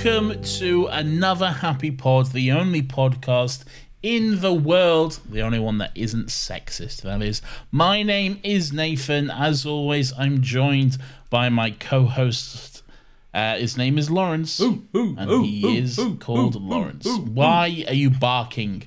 welcome to another Happy Pod, the only podcast in the world, the only one that isn't sexist, that is. My name is Nathan. As always, I'm joined by my co-host. His name is Lawrence, he is called Lawrence. Why are you barking?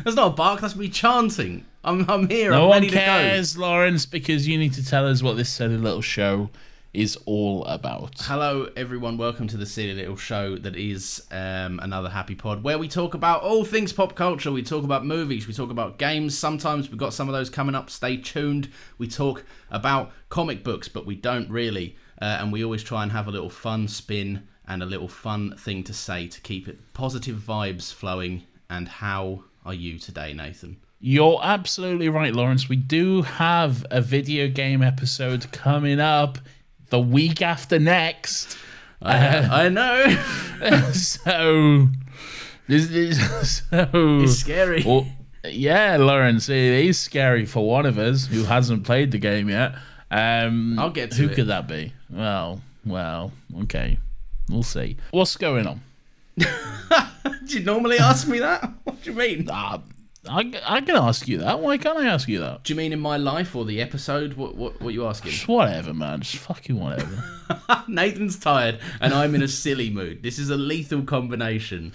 That's not a bark, that's me chanting. I'm here, No I'm one ready cares, to go. Lawrence, because you need to tell us what this silly little show is all about. Hello everyone, welcome to the silly little show that is another Happy Pod, where we talk about all things pop culture. We talk about movies, we talk about games, sometimes we've got some of those coming up, stay tuned. We talk about comic books, but we don't really, and we always try and have a little fun spin and a little fun thing to say to keep it positive vibes flowing. And how are you today, Nathan? You're absolutely right, Lawrence. We do have a video game episode coming up the week after next. I know. So It's scary. Well, yeah, Lawrence, it is scary for one of us who hasn't played the game yet. I'll get to who it. could that be? Well, okay. We'll see. What's going on? Do you normally ask me that? What do you mean? I can ask you that. Why can't I ask you that? Do you mean in my life or the episode? What are you asking? Just whatever, man. Just fucking whatever. Nathan's tired and I'm in a silly mood. This is a lethal combination.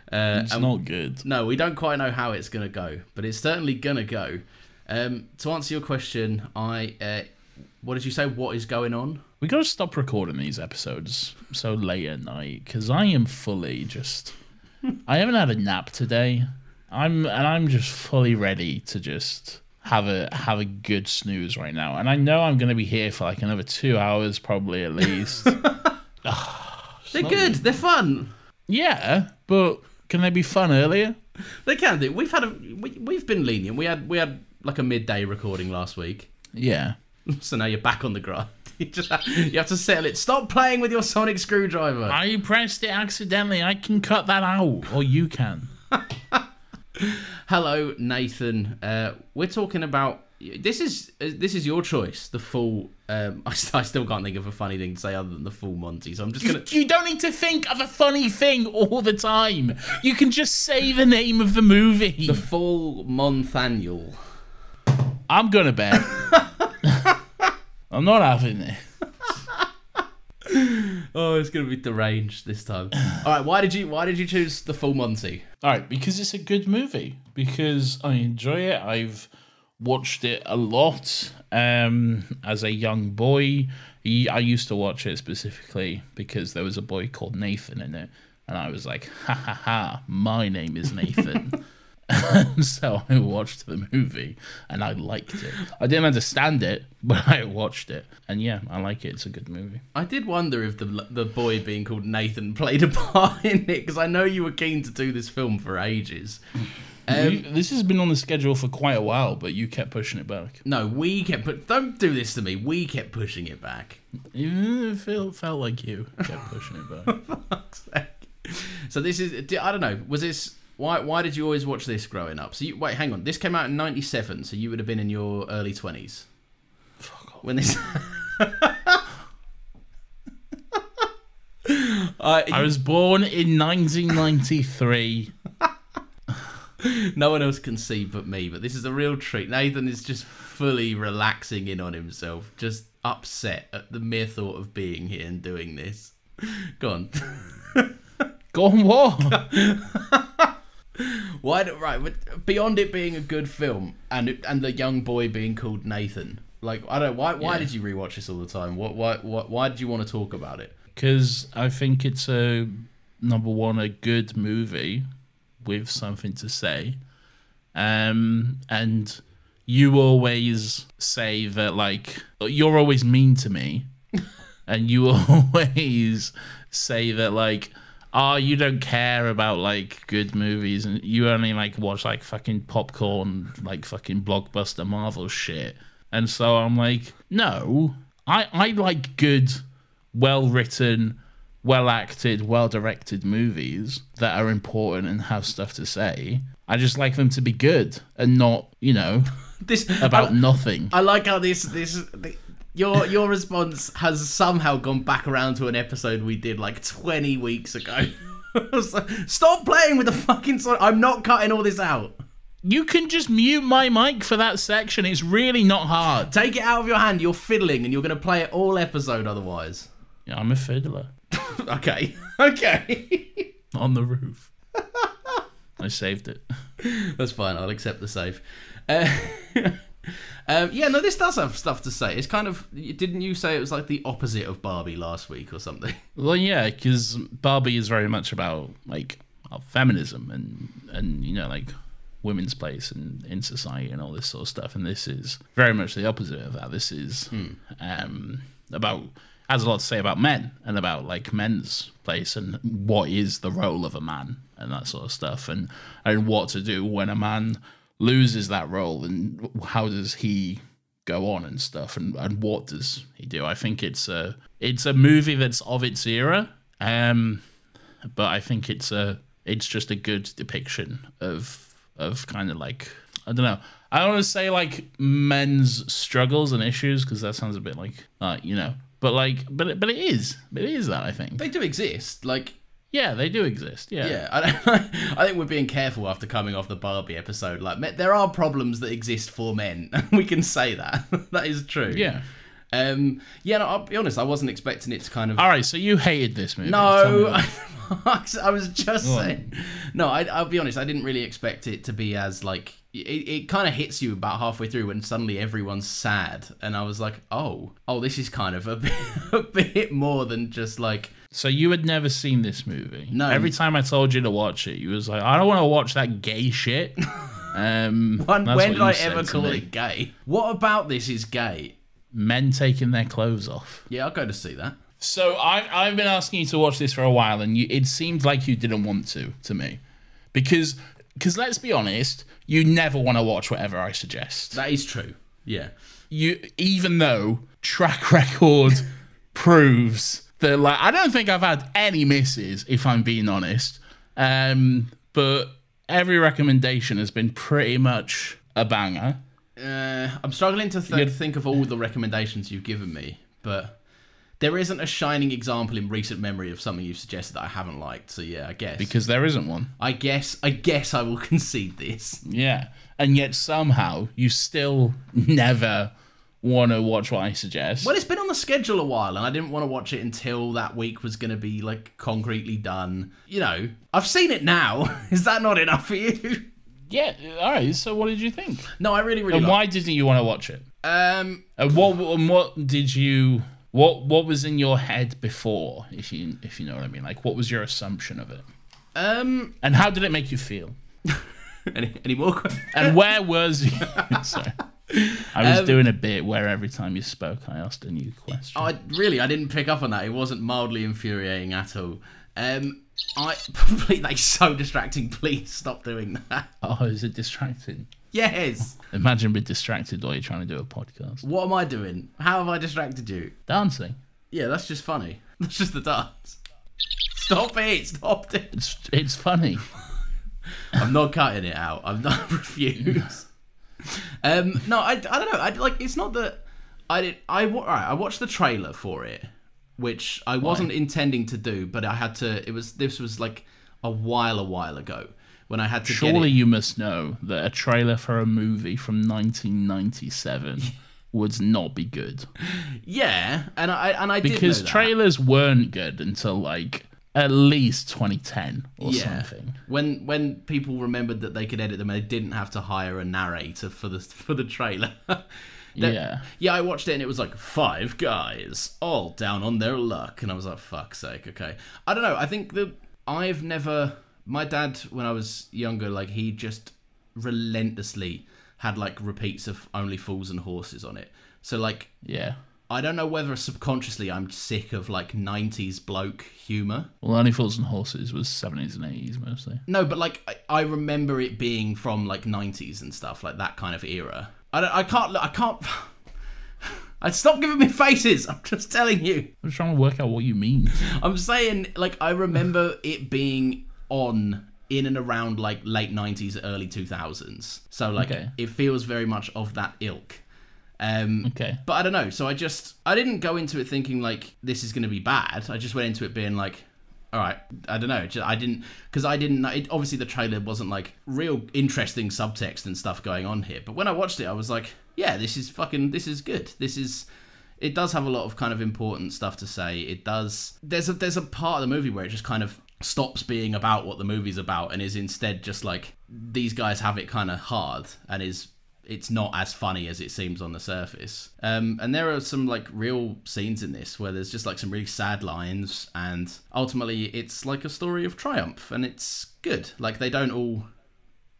It's not good. No, we don't quite know how it's going to go, but it's certainly going to go. To answer your question, what did you say? What is going on? We got to stop recording these episodes so late at night because I am fully just... I haven't had a nap today. I'm just fully ready to just have a good snooze right now. And I know I'm going to be here for like another 2 hours probably at least. They're good. They're fun. Yeah, but can they be fun earlier? They can do. We've been lenient. We had like a midday recording last week. Yeah. So now you're back on the grind. You have to settle it. Stop playing with your sonic screwdriver. I pressed it accidentally. I can cut that out, or you can. Hello, Nathan. We're talking about this is your choice. The full. I still can't think of a funny thing to say other than the full Monty. So I'm just gonna. You don't need to think of a funny thing all the time. You can just say the name of the movie. The full Monthaniel. I'm gonna bet. I'm not having it. Oh, it's gonna be deranged this time. All right, why did you choose the full Monty? All right, because it's a good movie. Because I enjoy it. I've watched it a lot as a young boy. I used to watch it specifically because there was a boy called Nathan in it, and I was like, ha ha ha, my name is Nathan. So I watched the movie and I liked it. I didn't understand it, but I watched it. And yeah, I like it. It's a good movie. I did wonder if the boy being called Nathan played a part in it, because I know you were keen to do this film for ages. This has been on the schedule for quite a while, but you kept pushing it back. No, don't do this to me. We kept pushing it back. It felt like you kept pushing it back. For fuck's sake. So this is, I don't know, was this... Why did you always watch this growing up? So wait, hang on. This came out in '97, so you would have been in your early 20s. Fuck off. When this... I was born in 1993. No one else can see but me, but this is a real treat. Nathan is just fully relaxing in on himself, just upset at the mere thought of being here and doing this. Go on. Go on, what? Right, beyond it being a good film and the young boy being called Nathan, like, I don't know, why did you rewatch this all the time? Why did you want to talk about it? Because I think it's number one, a good movie with something to say. And you always say that, like, you're always mean to me. And you always say that, like, oh, you don't care about, like, good movies, and you only, like, watch, like, fucking popcorn, like, fucking blockbuster Marvel shit. And so I'm like, no, I like good, well-written, well-acted, well-directed movies that are important and have stuff to say. I just like them to be good and not, you know, about nothing. I like how your response has somehow gone back around to an episode we did like 20 weeks ago. I was like, stop playing with the fucking song. I'm not cutting all this out. You can just mute my mic for that section. It's really not hard. Take it out of your hand. You're fiddling and you're going to play it all episode otherwise. Yeah, I'm a fiddler. Okay. Okay. On the roof. I saved it. That's fine. I'll accept the save. Yeah, no, this does have stuff to say. It's kind of... Didn't you say it was like the opposite of Barbie last week or something? Well, yeah, because Barbie is very much about, like, feminism and you know, like, women's place in society and all this sort of stuff. And this is very much the opposite of that. This is about... has a lot to say about men and about, like, men's place and what is the role of a man and that sort of stuff, and what to do when a man loses that role and how does he go on and stuff, and what does he do. I think it's a movie that's of its era, but I think it's just a good depiction of kind of like, I don't know, I don't want to say like men's struggles and issues because that sounds a bit like you know, but it is that, I think they do exist, like. Yeah, they do exist. Yeah, yeah. I think we're being careful after coming off the Barbie episode. Like, there are problems that exist for men. We can say that. That is true. Yeah. Yeah. No, I'll be honest. I wasn't expecting it to kind of. All right. So you hated this movie? No, I was just saying. No, I'll be honest. I didn't really expect it to be as like. It kind of hits you about halfway through when suddenly everyone's sad, and I was like, oh, this is kind of a bit more than just like. So you had never seen this movie? No. Every time I told you to watch it, you was like, I don't want to watch that gay shit. When did I ever call it gay? What about this is gay? Men taking their clothes off. Yeah, I'll go to see that. So I've been asking you to watch this for a while, and it seemed like you didn't want to me. Because let's be honest, you never want to watch whatever I suggest. That is true. Yeah. Even though track record proves that, like, I don't think I've had any misses, if I'm being honest. But every recommendation has been pretty much a banger. I'm struggling to think of all the recommendations you've given me, but there isn't a shining example in recent memory of something you've suggested that I haven't liked. So yeah, I guess. Because there isn't one. I guess I will concede this. Yeah. And yet somehow you still never want to watch what I suggest. Well, it's been on the schedule a while, and I didn't want to watch it until that week was going to be, like, concretely done. You know, I've seen it now. Is that not enough for you? Yeah, all right. So what did you think? No, I really And why didn't you want to watch it? And what did you... What was in your head before, if you know what I mean? Like, what was your assumption of it? And how did it make you feel? Any more questions? And where was you? Sorry. I was doing a bit where every time you spoke, I asked a new question. I didn't pick up on that. It wasn't mildly infuriating at all. That's so distracting. Please stop doing that. Oh, is it distracting? Yes. Imagine being distracted while you're trying to do a podcast. What am I doing? How have I distracted you? Dancing. Yeah, that's just funny. That's just the dance. Stop it. Stop it. It's funny. I'm not cutting it out. I'm not refused. No, I don't know. It's not that I watched the trailer for it, which I wasn't intending to do, but I had to. This was like a while ago when I had to. Surely you must know that a trailer for a movie from 1997 would not be good. Yeah, and I did because know that. Trailers weren't good until like at least 2010 or something. When people remembered that they could edit them, and they didn't have to hire a narrator for the trailer. Yeah, I watched it and it was like 5 guys all down on their luck, and I was like, fuck's sake, okay. I don't know. I think that my dad, when I was younger, like, he just relentlessly had like repeats of Only Fools and Horses on it. So like, yeah. I don't know whether subconsciously I'm sick of like 90s bloke humour. Well, Only Fools and Horses was 70s and 80s mostly. No, but like I remember it being from like 90s and stuff, like that kind of era. I can't. Stop giving me faces. I'm just telling you. I'm just trying to work out what you mean. I'm saying, like, I remember it being on in and around like late 90s, early 2000s. So like, It feels very much of that ilk. But I don't know. So I didn't go into it thinking like this is going to be bad. I just went into it being like, all right, I don't know. I didn't know. Obviously, the trailer wasn't like real interesting subtext and stuff going on here. But when I watched it, I was like, yeah, this is good. It does have a lot of kind of important stuff to say. It does. There's a part of the movie where it just kind of stops being about what the movie's about and is instead just like, these guys have it kind of hard, and it's not as funny as it seems on the surface. And there are some like real scenes in this where there's just like some really sad lines, and ultimately it's like a story of triumph, and it's good. Like they don't all,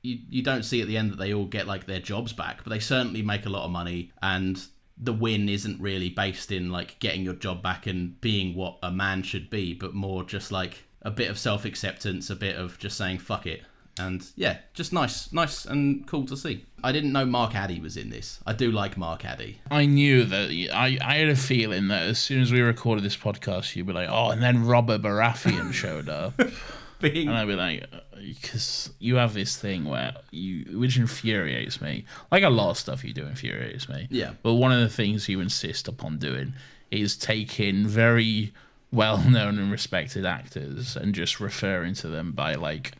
you don't see at the end that they all get like their jobs back, but they certainly make a lot of money, and the win isn't really based in like getting your job back and being what a man should be, but more just like a bit of self-acceptance, a bit of just saying fuck it. And yeah, just nice and cool to see. I didn't know Mark Addy was in this. I do like Mark Addy. I knew that. I had a feeling that as soon as we recorded this podcast, you'd be like, oh, and then Robert Baratheon showed up. And I'd be like, because you have this thing which infuriates me. Like a lot of stuff you do infuriates me. Yeah. But one of the things you insist upon doing is taking very well-known and respected actors and just referring to them by like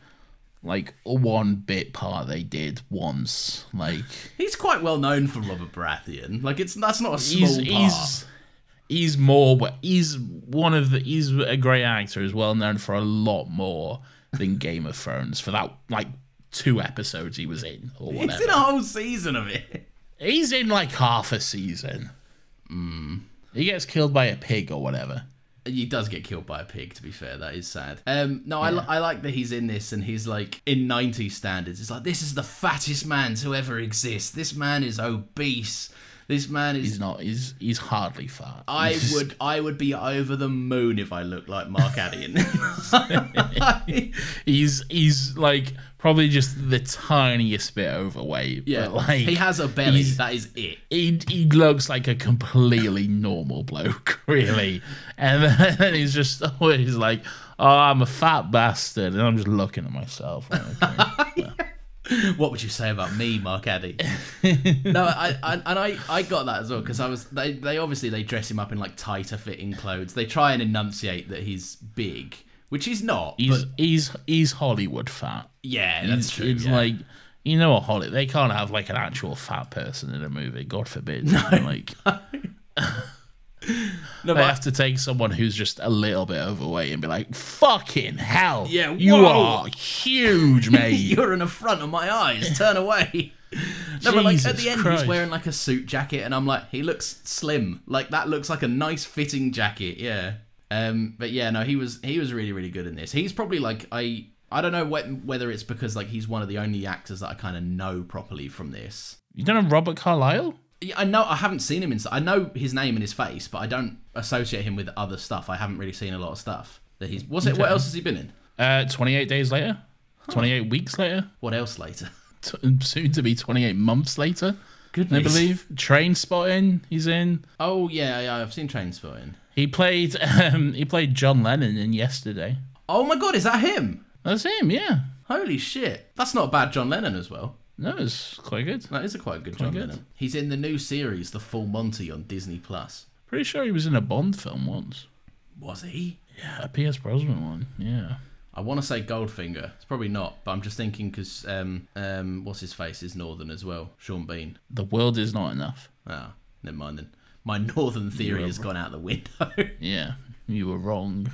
one bit part they did once. Like he's quite well known for Robert Baratheon. Like that's not a small part. He's a great actor, who's well known for a lot more than Game of Thrones, for that like 2 episodes he was in or whatever. He's in a whole season of it. He's in like half a season. He gets killed by a pig or whatever. He does get killed by a pig, to be fair. That is sad. I like that he's in this, and he's like, in 90s standards, it's like, this is the fattest man to ever exist. This man is obese. This man is... He's not. He's hardly fat. I would be over the moon if I looked like Mark Addy in this. He's like probably just the tiniest bit overweight. Yeah, but like he has a belly. That is it. He looks like a completely normal bloke, really. And then he's just always like, oh, I'm a fat bastard. And I'm just looking at myself. Like, okay. What would you say about me, Mark Addy? No, I got that as well, because they obviously dress him up in like tighter fitting clothes. They try and enunciate that he's big, which he's not. He's Hollywood fat. Yeah, that's true. It's like, you know what, they can't have like an actual fat person in a movie. God forbid. No. Like. No, they have to take someone who's just a little bit overweight and be like, fucking hell, yeah, you are huge, mate. You're in the front of my eyes. Turn away. No, but like at the end, Christ. He's wearing like a suit jacket, and I'm like, he looks slim. Like that looks like a nice fitting jacket. Yeah. But yeah, no, he was really, really good in this. He's probably like I don't know whether it's because like he's one of the only actors that I kind of know properly from this. You don't know Robert Carlyle? I know, I haven't seen him in... I know his name and his face, but I don't associate him with other stuff. I haven't really seen a lot of stuff that he's... What else has he been in? 28 days later. 28 weeks later. What else later? Soon to be 28 months later. Goodness. I believe. Trainspotting, he's in. Oh, yeah, I've seen Trainspotting. He played John Lennon in Yesterday. Oh my God, is that him? That's him, yeah. Holy shit. That's not bad John Lennon as well. No, it's quite good. That is a quite good John Lennon. He's in the new series, The Full Monty, on Disney+. Pretty sure he was in a Bond film once. Was he? Yeah, a Pierce Brosnan one, yeah. I want to say Goldfinger. It's probably not, but I'm just thinking because, what's his face is Northern as well, Sean Bean. The world is not enough. Ah, never mind then. My Northern theory has gone out the window. Yeah, you were wrong.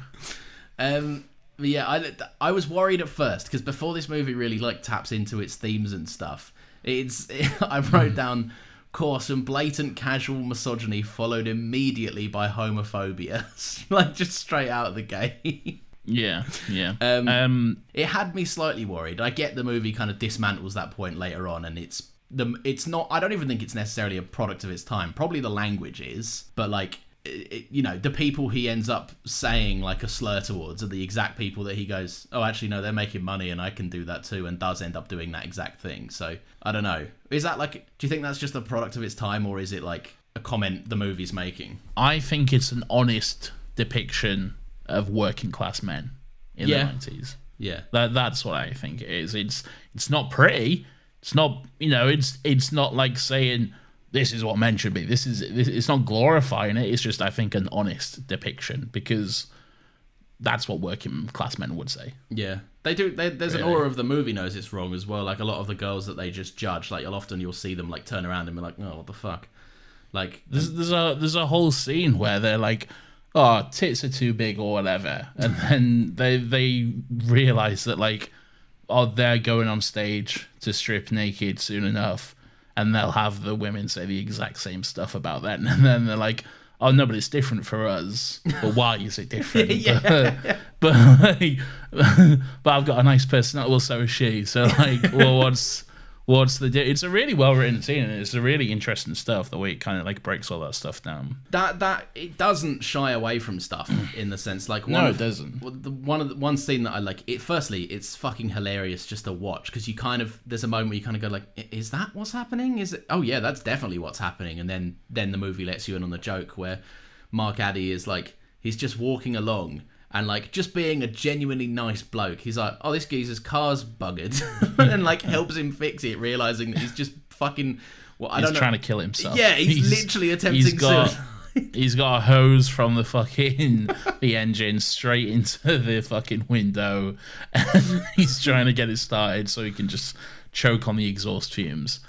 But yeah, I was worried at first because before this movie really like taps into its themes and stuff, I wrote down coarse and blatant casual misogyny followed immediately by homophobia, like just straight out of the gate. Yeah. It had me slightly worried. I get the movie kind of dismantles that point later on, and it's not. I don't even think it's necessarily a product of its time. Probably the language is, but like. The people he ends up saying like a slur towards are the exact people that he goes, oh, actually, no, they're making money and I can do that too, and does end up doing that exact thing. So, I don't know. Is that like, do you think that's just a product of its time, or is it like a comment the movie's making? I think it's an honest depiction of working class men in the 90s. Yeah. That's what I think it is. It's not pretty. It's not, it's not like saying... This is what men should be. It's not glorifying it. It's just, I think, an honest depiction, because that's what working class men would say. Yeah, they do. There's an Really? aura of the movie knows it's wrong as well. Like a lot of the girls that they just judge, like you'll see them like turn around and be like, oh, what the fuck? Like There's a whole scene where they're like, oh, tits are too big or whatever, and then they realize that like, oh, they're going on stage to strip naked soon enough, and they'll have the women say the exact same stuff about that, and then they're like, oh no, but it's different for us. But why is it different? Yeah. but like, but I've got a nice personality. Well, so is she. So like, well, what's the? It's a really well written scene, and it's a really interesting stuff. The way it kind of like breaks all that stuff down. That it doesn't shy away from stuff in the sense like It doesn't. One scene that I like. Firstly, it's fucking hilarious just to watch because there's a moment where you kind of go like, is that what's happening? Is it? Oh yeah, that's definitely what's happening. And then the movie lets you in on the joke where Mark Addy is like, he's just walking along. And, like, just being a genuinely nice bloke, he's like, oh, this geezer's car's buggered. And, like, helps him fix it, realising that he's just fucking... Well, I don't know. He's trying to kill himself. Yeah, he's literally attempting suicide. He's got a hose from the fucking... the engine straight into the fucking window. And he's trying to get it started so he can just choke on the exhaust fumes.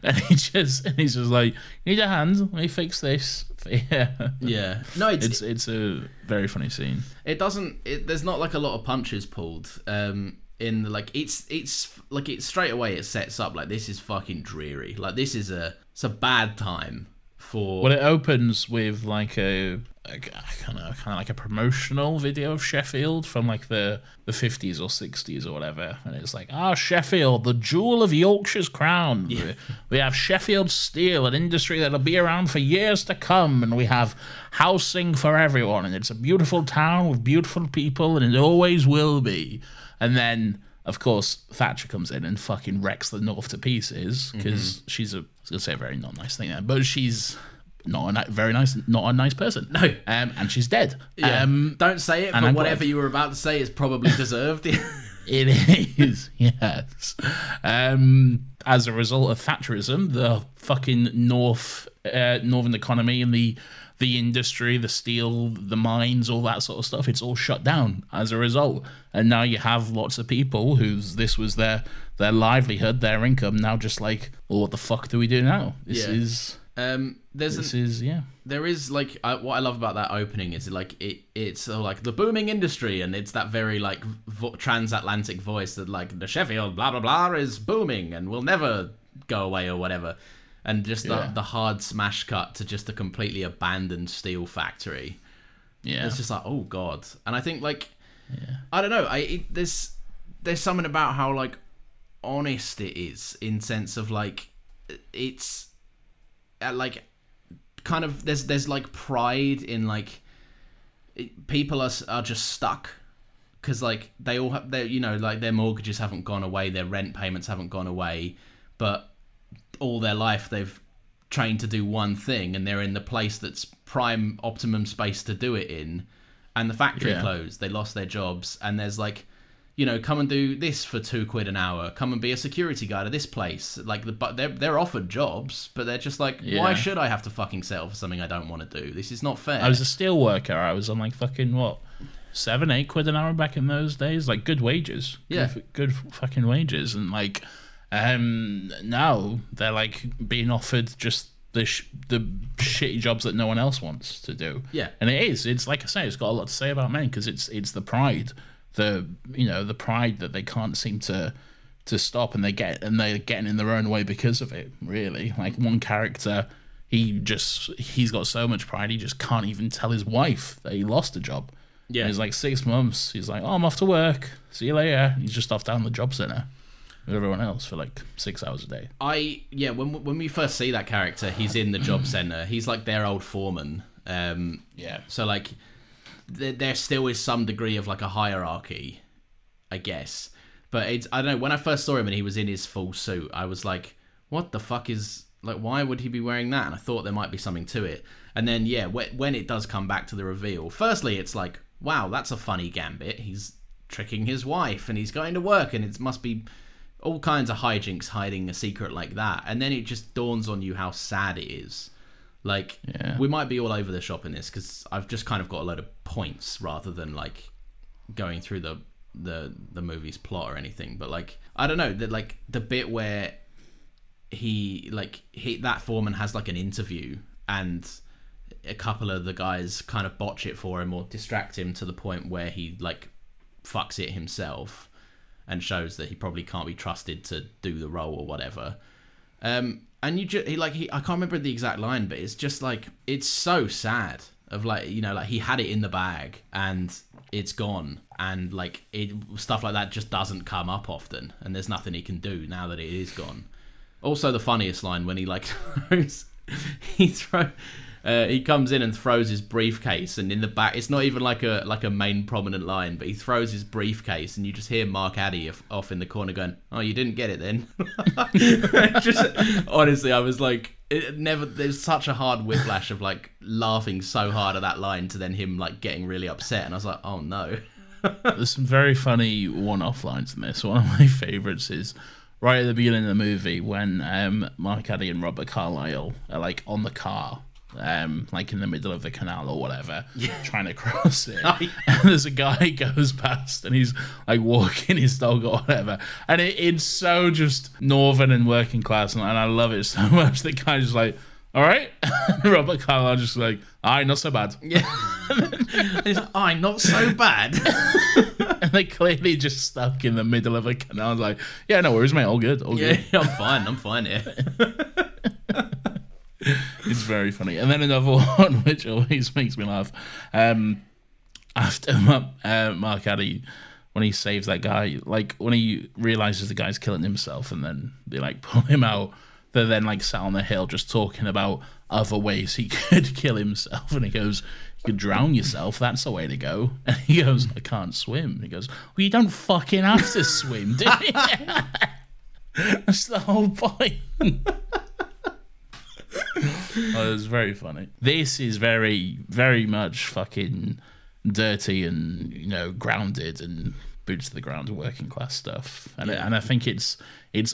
And he's just like, need a hand? Let me fix this. Yeah. No, it's a very funny scene. It doesn't. There's not like a lot of punches pulled. In the, like it's like it straight away it sets up like this is fucking dreary. Like this is it's a bad time for. Well, it opens with like a kind of like a promotional video of Sheffield from like the 50s or 60s or whatever, and it's like, Sheffield, the jewel of Yorkshire's crown. Yeah. We have Sheffield steel, an industry that'll be around for years to come, and we have housing for everyone, and it's a beautiful town with beautiful people, and it always will be. And then, of course, Thatcher comes in and fucking wrecks the North to pieces because she's I was gonna say a very not nice thing there, but she's not a nice person. No. And she's dead. Yeah. Don't say it, but whatever you were about to say is probably deserved. It is, yes. As a result of Thatcherism, the fucking northern economy and the industry, the steel, the mines, all that sort of stuff, it's all shut down as a result. And now you have lots of people this was their livelihood, their income, now just like, well, what the fuck do we do now? There is like what I love about that opening is like it's like the booming industry, and it's that very like transatlantic voice that like the Sheffield blah blah blah is booming and will never go away or whatever, and just the hard smash cut to just a completely abandoned steel factory. Yeah, it's just like, oh god. And I think like I don't know, there's something about how like honest it is in sense of like it's like kind of there's like pride in like people are just stuck because like they all have their, you know, like their mortgages haven't gone away, their rent payments haven't gone away, but all their life they've trained to do one thing, and they're in the place that's prime optimum space to do it in, and the factory closed, they lost their jobs, and there's like, you know, come and do this for £2 an hour. Come and be a security guard at this place. Like, but they're offered jobs, but they're just like, why should I have to fucking settle for something I don't want to do? This is not fair. I was a steel worker. I was on like fucking what, £7-8 an hour back in those days. Like good wages. Yeah, good fucking wages. And like, now they're like being offered just the shitty jobs that no one else wants to do. Yeah, and it's like I say, it's got a lot to say about men because it's the pride. The pride that they can't seem to stop, and they're getting in their own way because of it. Really, like one character, he's got so much pride he just can't even tell his wife that he lost a job. Yeah, and he's like 6 months. He's like, oh, I'm off to work. See you later. He's just off down the job center with everyone else for like 6 hours a day. When we first see that character, he's in the job center. He's like their old foreman. So like, there still is some degree of like a hierarchy, I guess. But I don't know, when I first saw him and he was in his full suit, I was like, what the fuck is, like, why would he be wearing that? And I thought there might be something to it. And then, when it does come back to the reveal, firstly, it's like, wow, that's a funny gambit. He's tricking his wife and he's going to work, and it must be all kinds of hijinks hiding a secret like that. And then it just dawns on you how sad it is. Like, we might be all over the shop in this because I've just kind of got a load of points rather than like going through the movie's plot or anything. But like, I don't know, like the bit where that foreman has like an interview and a couple of the guys kind of botch it for him or distract him to the point where he like fucks it himself and shows that he probably can't be trusted to do the role or whatever. And I can't remember the exact line, but it's just like, it's so sad of like, you know, like he had it in the bag and it's gone, and like stuff like that just doesn't come up often, and there's nothing he can do now that it is gone. Also, the funniest line when he like he comes in and throws his briefcase, and in the back, it's not even like a main prominent line, but he throws his briefcase, and you just hear Mark Addy off in the corner going, "Oh, you didn't get it then." Just honestly, I was like, there's such a hard whiplash of like laughing so hard at that line to then him like getting really upset, and I was like, oh no. There's some very funny one-off lines in this. One of my favorites is right at the beginning of the movie when Mark Addy and Robert Carlyle are like on the car, like in the middle of the canal or whatever, trying to cross it. And there's a guy goes past and he's like walking his dog or whatever, and it's so just northern and working class, and I love it so much. The guy's just like, all right. Robert Carlyle just like, aye, not so bad. Yeah. He's like, aye, not so bad. And they clearly just stuck in the middle of a canal. I was like, yeah, no worries, mate, all good, all good. Yeah, I'm fine here. It's very funny. And then another one which always makes me laugh. After Mark Addy, when he saves that guy, like when he realizes the guy's killing himself, and then they like pull him out, they're then like sat on the hill just talking about other ways he could kill himself, and he goes, "You could drown yourself, that's the way to go." And he goes, "I can't swim." And he goes, "Well, you don't fucking have to swim, do you?" That's the whole point. Oh, it was very funny. This is very, very much fucking dirty and, you know, grounded and boots to the ground working class stuff. And I think it's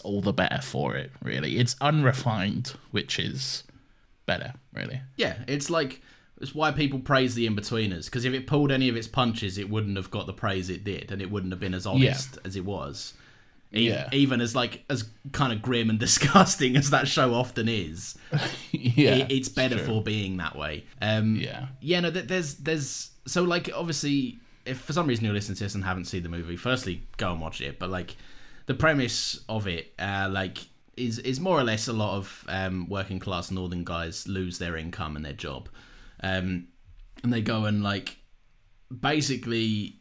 all the better for it, really. It's unrefined, which is better, really. Yeah, it's why people praise the In-Betweeners, because if it pulled any of its punches, it wouldn't have got the praise it did, and it wouldn't have been as honest as it was. Even as kind of grim and disgusting as that show often is, it's better for being that way. There's so like, obviously, if for some reason you're listening to this and haven't seen the movie, firstly go and watch it. But like the premise of it, is more or less a lot of working class northern guys lose their income and their job, and they go and like basically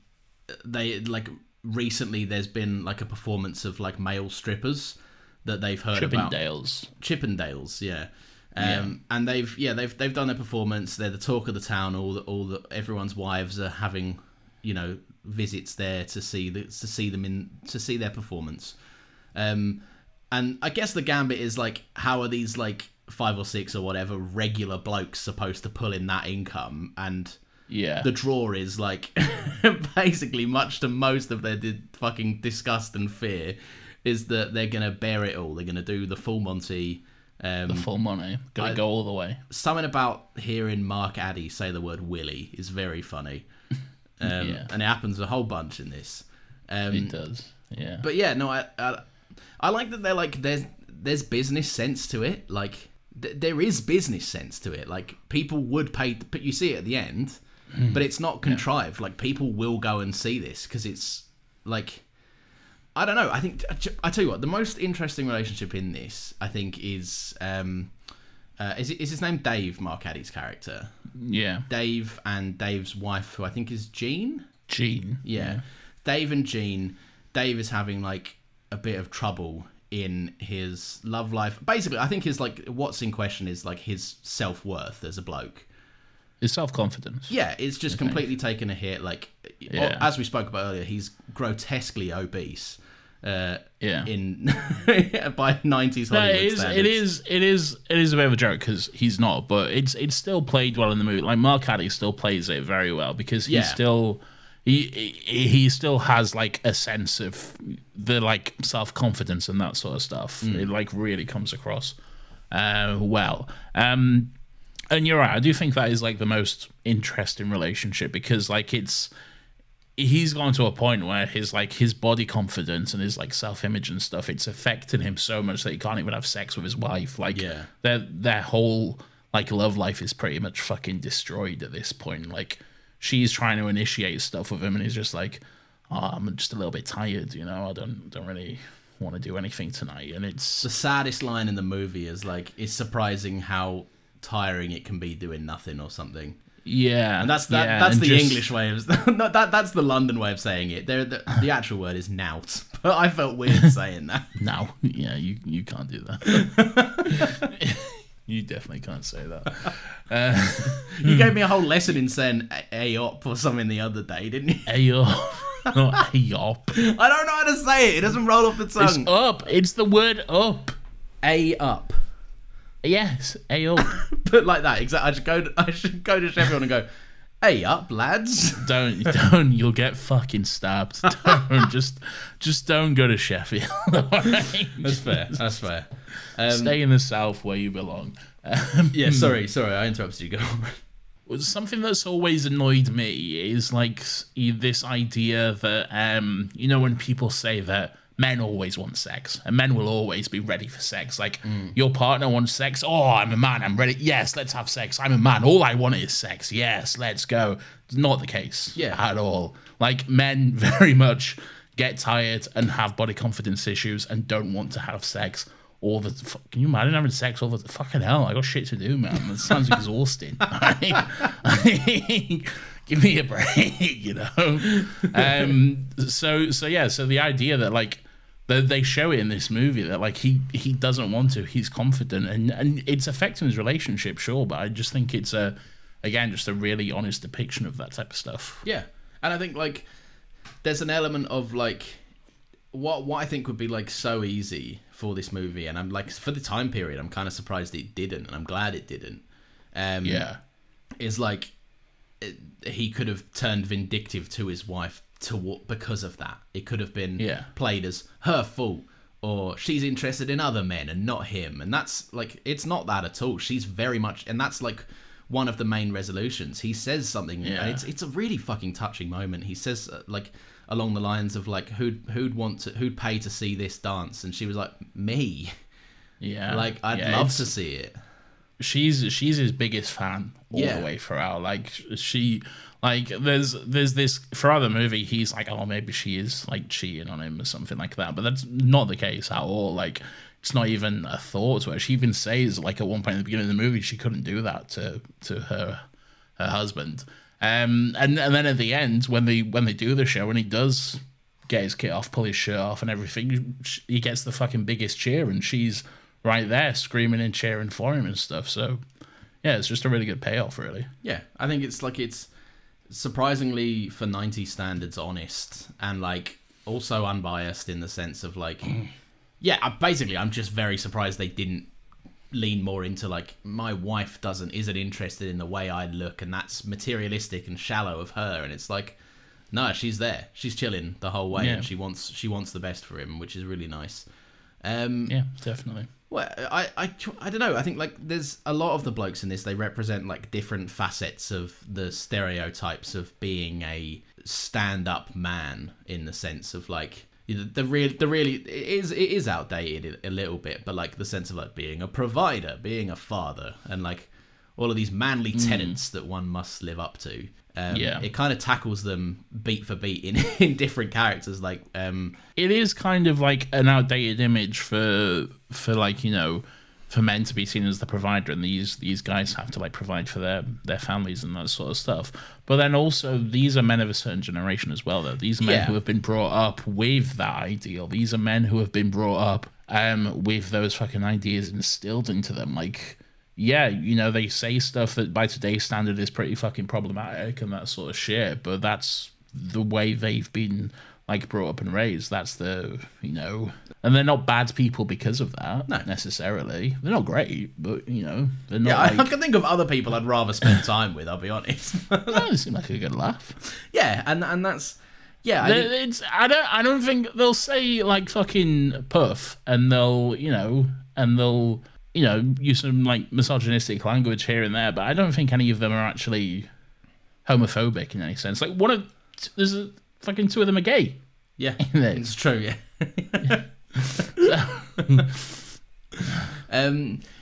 they like. Recently, there's been like a performance of like male strippers that they've heard about. Chippendales, yeah. And they've done their performance. They're the talk of the town. Everyone's wives are having, you know, visits there to see their performance. And I guess the gambit is like, how are these like 5 or 6 or whatever regular blokes supposed to pull in that income? And the draw is like basically, much to most of their fucking disgust and fear, is that they're gonna bear it all. They're gonna do the full Monty. The full Monty. Gonna go all the way. Something about hearing Mark Addy say the word Willie is very funny, and it happens a whole bunch in this. It does, yeah. But yeah, no, I like that they're like there's business sense to it. Like there is business sense to it. Like people would pay. You see it at the end. But it's not contrived. Like people will go and see this because it's like, I don't know. I tell you what, the most interesting relationship in this, I think, is his name Dave, Mark Addy's character? Yeah, Dave and Dave's wife, who I think is Jean. Yeah. Dave and Jean. Dave is having like a bit of trouble in his love life. Basically, I think his like what's in question is like his self-worth as a bloke. His self-confidence. Yeah, it's just completely taken a hit. Like, as we spoke about earlier, he's grotesquely obese. By 90s Hollywood standards. It is a bit of a joke because he's not, but it's still played well in the movie. Like Mark Addy still plays it very well because he still has like a sense of the like self-confidence and that sort of stuff. It like really comes across well. And you're right. I do think that is like the most interesting relationship because like he's gone to a point where his body confidence and his like self-image and stuff, it's affected him so much that he can't even have sex with his wife. Like their whole like love life is pretty much fucking destroyed at this point. Like she's trying to initiate stuff with him and he's just like, oh, I'm just a little bit tired, you know, I don't really want to do anything tonight. And it's the saddest line in the movie is like, it's surprising how tiring it can be doing nothing or something. Yeah, and that's the English way of that's the London way of saying it. The actual word is nout, but I felt weird saying that. No, yeah, you can't do that. You definitely can't say that. You gave me a whole lesson in saying "ayop" or something the other day, didn't you? Ayop, not ayop. I don't know how to say it. It doesn't roll off the tongue. It's up. It's the word up. A up. Yes, A up. But like that, exactly. I should go to Sheffield and go, "Hey up, lads." Don't. You'll get fucking stabbed. Don't just don't go to Sheffield. Right? That's fair. Stay in the south where you belong. Yeah. Sorry. I interrupted you. Go on. Something that's always annoyed me is like this idea that you know, when people say that men always want sex and men will always be ready for sex. Like your partner wants sex. Oh, I'm a man. I'm ready. Yes, let's have sex. I'm a man. All I want is sex. Yes, let's go. It's not the case at all. Like men very much get tired and have body confidence issues and don't want to have sex all the... Can you imagine having sex all the... Fucking hell, I got shit to do, man. That sounds exhausting. Give me a break, you know? So the idea that, like, they show it in this movie that, like, he doesn't want to, he's confident, and it's affecting his relationship, sure, but I just think it's just a really honest depiction of that type of stuff. Yeah, and I think, like, there's an element of, like, what I think would be, like, so easy for this movie, and I'm, like, for the time period, I'm kind of surprised it didn't, and I'm glad it didn't. Is, like, he could have turned vindictive to his wife because of that. It could have been played as her fault, or she's interested in other men and not him, and that's, like, it's not that at all. She's very much, and that's, like, one of the main resolutions. He says something, and it's a really fucking touching moment. He says, like, along the lines of, like, who'd pay to see this dance, and she was like, me. Yeah, like, I'd love to see it. She's his biggest fan all the way throughout. Like, she, like, there's this throughout the movie, he's like, oh, maybe she is, like, cheating on him or something like that, but that's not the case at all. Like, it's not even a thought to her. She even says, like, at one point at the beginning of the movie, she couldn't do that to her husband. And then at the end, when they do the show and he does get his kit off, pull his shirt off and everything, he gets the fucking biggest cheer, and she's right there screaming and cheering for him and stuff. So yeah, it's just a really good payoff, really. Yeah, I think it's surprisingly, for 90s standards, honest, and, like, also unbiased in the sense of, like, I'm just very surprised they didn't lean more into, like, my wife isn't interested in the way I look, and that's materialistic and shallow of her, and it's like, no, she's there, she's chilling the whole way, and she wants the best for him, which is really nice. Yeah, definitely. Well, I don't know. I think, like, there's a lot of the blokes in this, they represent, like, different facets of the stereotypes of being a stand-up man, in the sense of, like, it is outdated a little bit, but, like, the sense of, like, being a provider, being a father, and, like, all of these manly tenets that one must live up to. It kind of tackles them beat for beat in different characters. Like, it is kind of like an outdated image for like, you know, for men to be seen as the provider, and these guys have to, like, provide for their families and that sort of stuff. But then also, these are men of a certain generation as well, though. These are men who have been brought up with that ideal. These are men who have been brought up with those fucking ideas instilled into them. Like, yeah, you know, they say stuff that by today's standard is pretty fucking problematic and that sort of shit, but that's the way they've been, like, brought up and raised. That's the, you know, and they're not bad people because of that, necessarily. They're not great, but, you know, they're not. Yeah, I can think of other people I'd rather spend time with, I'll be honest. No, they seem like a good laugh. Yeah, and that's, yeah. I don't think they'll say, like, fucking puff, and they'll, you know, and they'll use some like misogynistic language here and there, but I don't think any of them are actually homophobic in any sense. Like there's fucking two of them are gay. Yeah, it's true. Yeah.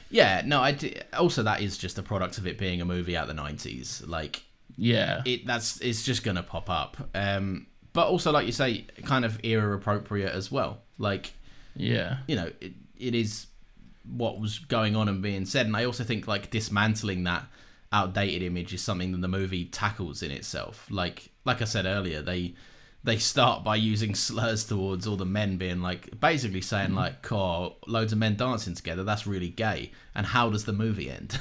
Yeah. No. Also, that is just a product of it being a movie out of the 90s. Like, yeah, it's just gonna pop up. But also, like you say, kind of era appropriate as well. Like, yeah, it is what was going on and being said, and I also think like dismantling that outdated image is something that the movie tackles in itself. Like I said earlier, they start by using slurs towards all the men, being like basically saying like, "Oh, loads of men dancing together, that's really gay." And how does the movie end?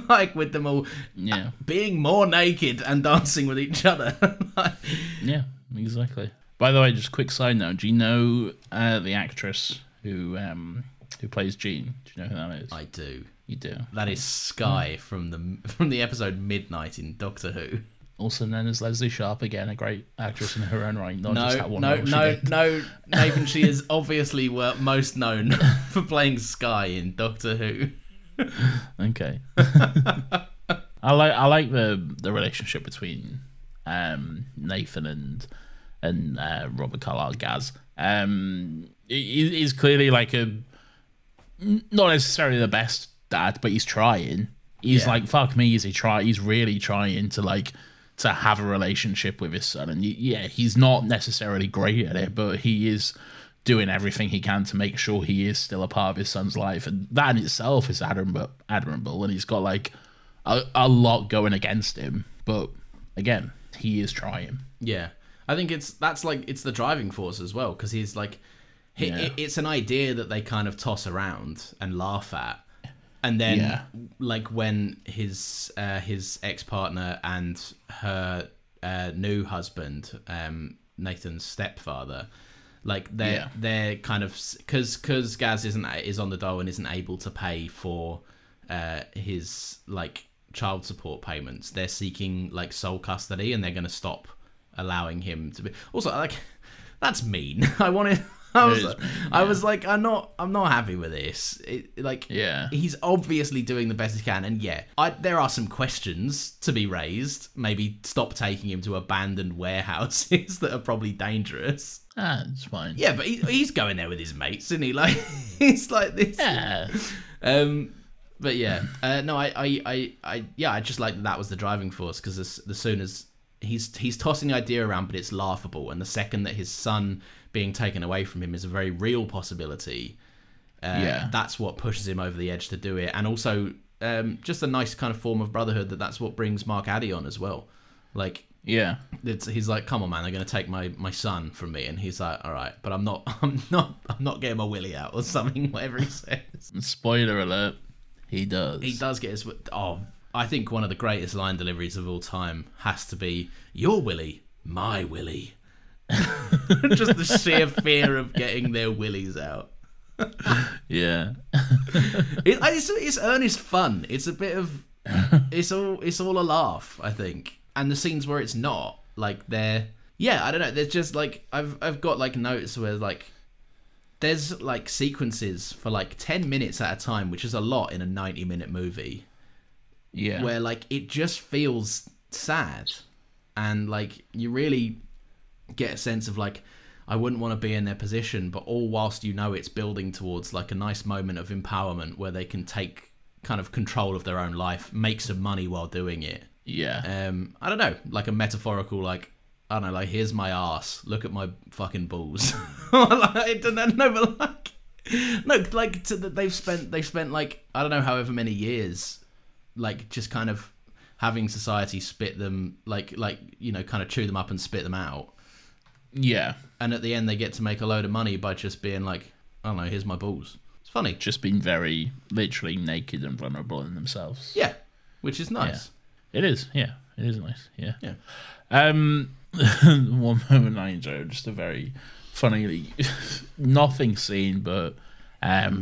Like with them all being more naked and dancing with each other. Yeah, exactly. By the way, just a quick side note: do you know the actress who plays Jean? Do you know who that is? I do. You do. That is Skye from the episode Midnight in Doctor Who. Also known as Leslie Sharp, again, a great actress in her own right. No, Nathan, she is obviously most known for playing Skye in Doctor Who. Okay. I like the relationship between Nathan and Robert Carlyle Gaz. He's clearly like not necessarily the best dad, but he's trying. He's like, fuck me, he's really trying to have a relationship with his son. And he's not necessarily great at it, but he is doing everything he can to make sure he is still a part of his son's life. And that in itself is admirable. And he's got like a lot going against him, but again, he is trying. Yeah. I think it's the driving force as well, because he's like, it's an idea that they kind of toss around and laugh at. And then, like, when his ex-partner and her new husband, Nathan's stepfather, like they're kind of, because Gaz is on the dole and isn't able to pay for his like child support payments. They're seeking like sole custody, and they're going to stop allowing him to be. Also, like, that's mean. I was like, I'm not happy with this. He's obviously doing the best he can, and there are some questions to be raised. Maybe stop taking him to abandoned warehouses that are probably dangerous. It's fine. Yeah, but he's going there with his mates, isn't he? Like, he's like this. Yeah. But yeah, no, I just like that was the driving force, because as soon as he's tossing the idea around, but it's laughable, and the second that his son being taken away from him is a very real possibility, that's what pushes him over the edge to do it. And also just a nice kind of form of brotherhood that's what brings Mark Addy on as well. Like, he's like, come on man, they're going to take my son from me, and he's like, all right, but I'm not getting my willy out or something, whatever he says. Spoiler alert, he does get his I think one of the greatest line deliveries of all time has to be, your willy, my willy. Just the sheer fear of getting their willies out. Yeah. It's earnest fun. It's a bit of it's all a laugh, I think. And the scenes where it's not, like, I don't know, there's just like I've got like notes where like there's like sequences for like 10 minutes at a time, which is a lot in a 90-minute movie. Yeah. Where like it just feels sad, and like you really get a sense of like, I wouldn't want to be in their position, but all whilst it's building towards like a nice moment of empowerment where they can take kind of control of their own life, make some money while doing it. Yeah. I don't know, like a metaphorical, like, I don't know, like, here's my ass, look at my fucking balls. They've spent like, I don't know, however many years, like, just kind of having society spit them, like kind of chew them up and spit them out. Yeah. And at the end, they get to make a load of money by just being like, I don't know, here's my balls. It's funny. Just being very literally naked and vulnerable in themselves. Yeah. Which is nice. Yeah. It is. Yeah. It is nice. Yeah. Yeah. One moment I enjoyed, just a very funny, nothing scene, but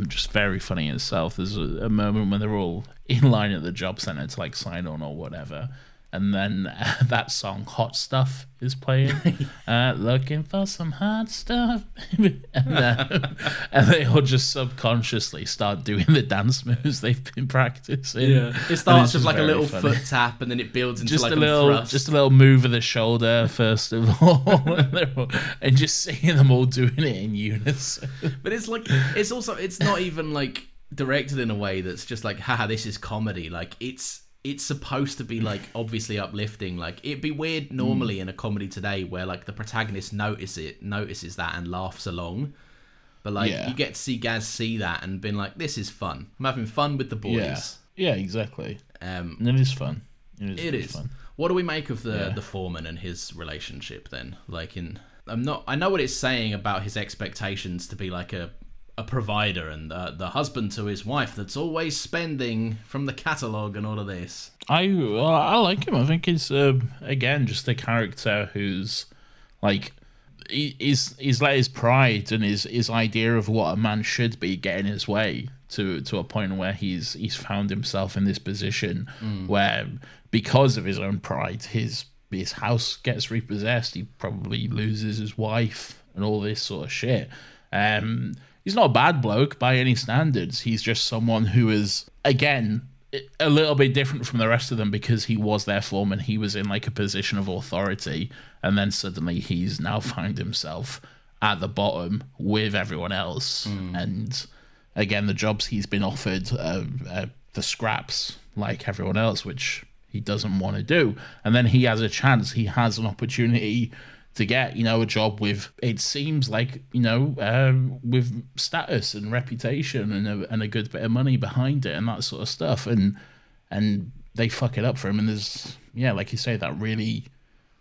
just very funny in itself. There's a moment when they're all in line at the job centre to like sign on or whatever. And then that song "Hot Stuff" is playing. Looking for some hot stuff, and they all just subconsciously start doing the dance moves they've been practicing. Yeah, it starts with like a little foot tap, and then it builds into like a thrust. Just a little move of the shoulder first of all, and just seeing them all doing it in unison. But it's like it's not even like directed in a way that's just like, haha, this is comedy. Like it's supposed to be like obviously uplifting. Like it'd be weird normally in a comedy today where like the protagonist notices that and laughs along, but like you get to see Gaz see that and been like, this is fun. I'm having fun with the boys. Yeah, exactly. And it is fun. It is fun. What do we make of the foreman and his relationship then? Like I know what it's saying about his expectations to be like a provider and the husband to his wife that's always spending from the catalogue and all of this. I like him. I think he's again just a character who's like he's let his pride and his idea of what a man should be get in his way to a point where he's found himself in this position where because of his own pride his house gets repossessed. He probably loses his wife and all this sort of shit. He's not a bad bloke by any standards. He's just someone who is, again, a little bit different from the rest of them because he was their foreman. He was in like a position of authority, and then suddenly he's now found himself at the bottom with everyone else. And again, the jobs he's been offered are the scraps like everyone else, which he doesn't want to do. And then he has a chance. He has an opportunity to get, a job with, it seems like, with status and reputation and a good bit of money behind it and that sort of stuff. And they fuck it up for him. And there's, like you say, that really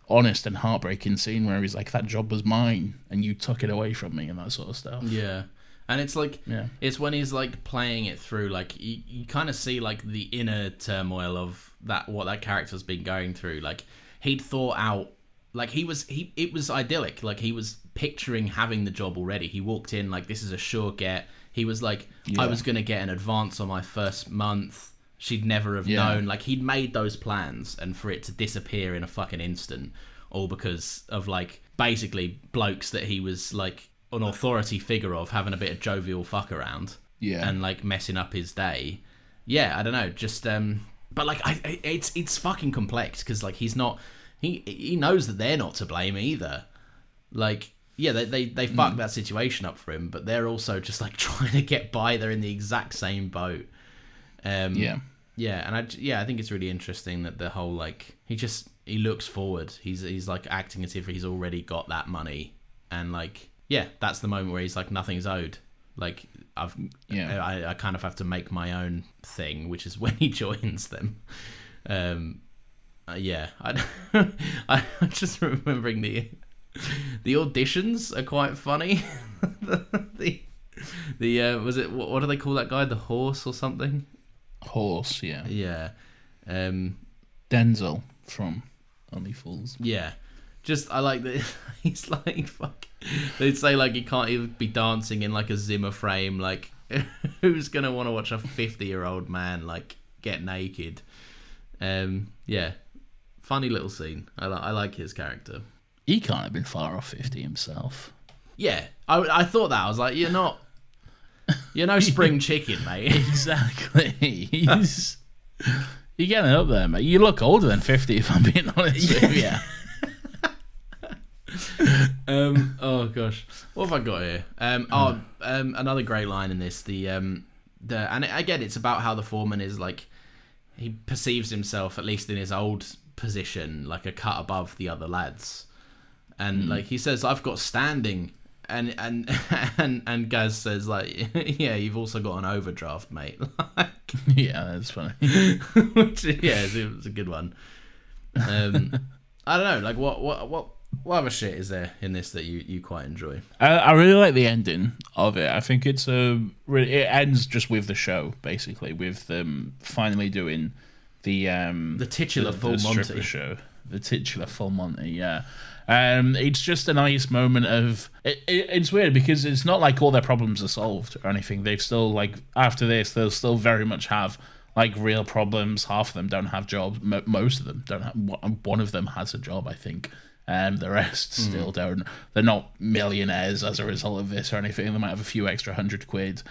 honest and heartbreaking scene where he's like, that job was mine and you took it away from me and that sort of stuff. Yeah. And it's like, it's when he's like playing it through, like you kind of see like the inner turmoil of what that character's been going through. Like he'd thought out, like it was idyllic. Like he was picturing having the job already. He walked in like, this is a sure get. He was like, I was going to get an advance on my first month. She'd never have known. Like he'd made those plans, and for it to disappear in a fucking instant, all because of like basically blokes that he was like an authority figure of having a bit of jovial fuck around. And like messing up his day. I don't know. Just but like it's fucking complex because like he's not. He knows that they're not to blame either. Like, they fucked that situation up for him, but they're also just like trying to get by. They're in the exact same boat. And I think it's really interesting that the whole like he looks forward. He's like acting as if he's already got that money, and like that's the moment where he's like, nothing's owed. Like I kind of have to make my own thing, which is when he joins them. I'm just remembering the auditions are quite funny. Was it what do they call that guy? The horse or something? Horse, yeah. Yeah. Denzel from Only Fools. Yeah. Just I like that he's like fuck. They'd say like he can't even be dancing in like a Zimmer frame. Like who's gonna want to watch a 50-year-old man like get naked? Funny little scene. I like his character. He can't have been far off 50 himself. Yeah, I thought that. I was like, you're no spring chicken, mate. Exactly. You're getting up there, mate. You look older than 50, if I'm being honest with you. Oh gosh, what have I got here? Another great line in this. And again, it's about how the foreman is like, he perceives himself, at least in his old position, like a cut above the other lads, and like he says, I've got standing, and Gaz says like, you've also got an overdraft, mate. Like, that's funny. Which it was a good one. I don't know, like what other shit is there in this that you quite enjoy? I really like the ending of it. I think it ends just with the show, basically, with them finally doing the titular full Monty show, the titular full Monty. It's just a nice moment of it's weird because it's not like all their problems are solved or anything. They've still, like, after this, they'll still very much have like real problems. Half of them don't have jobs. Most of them don't have. One of them has a job, I think. The rest still don't. They're not millionaires as a result of this or anything. They might have a few extra £100.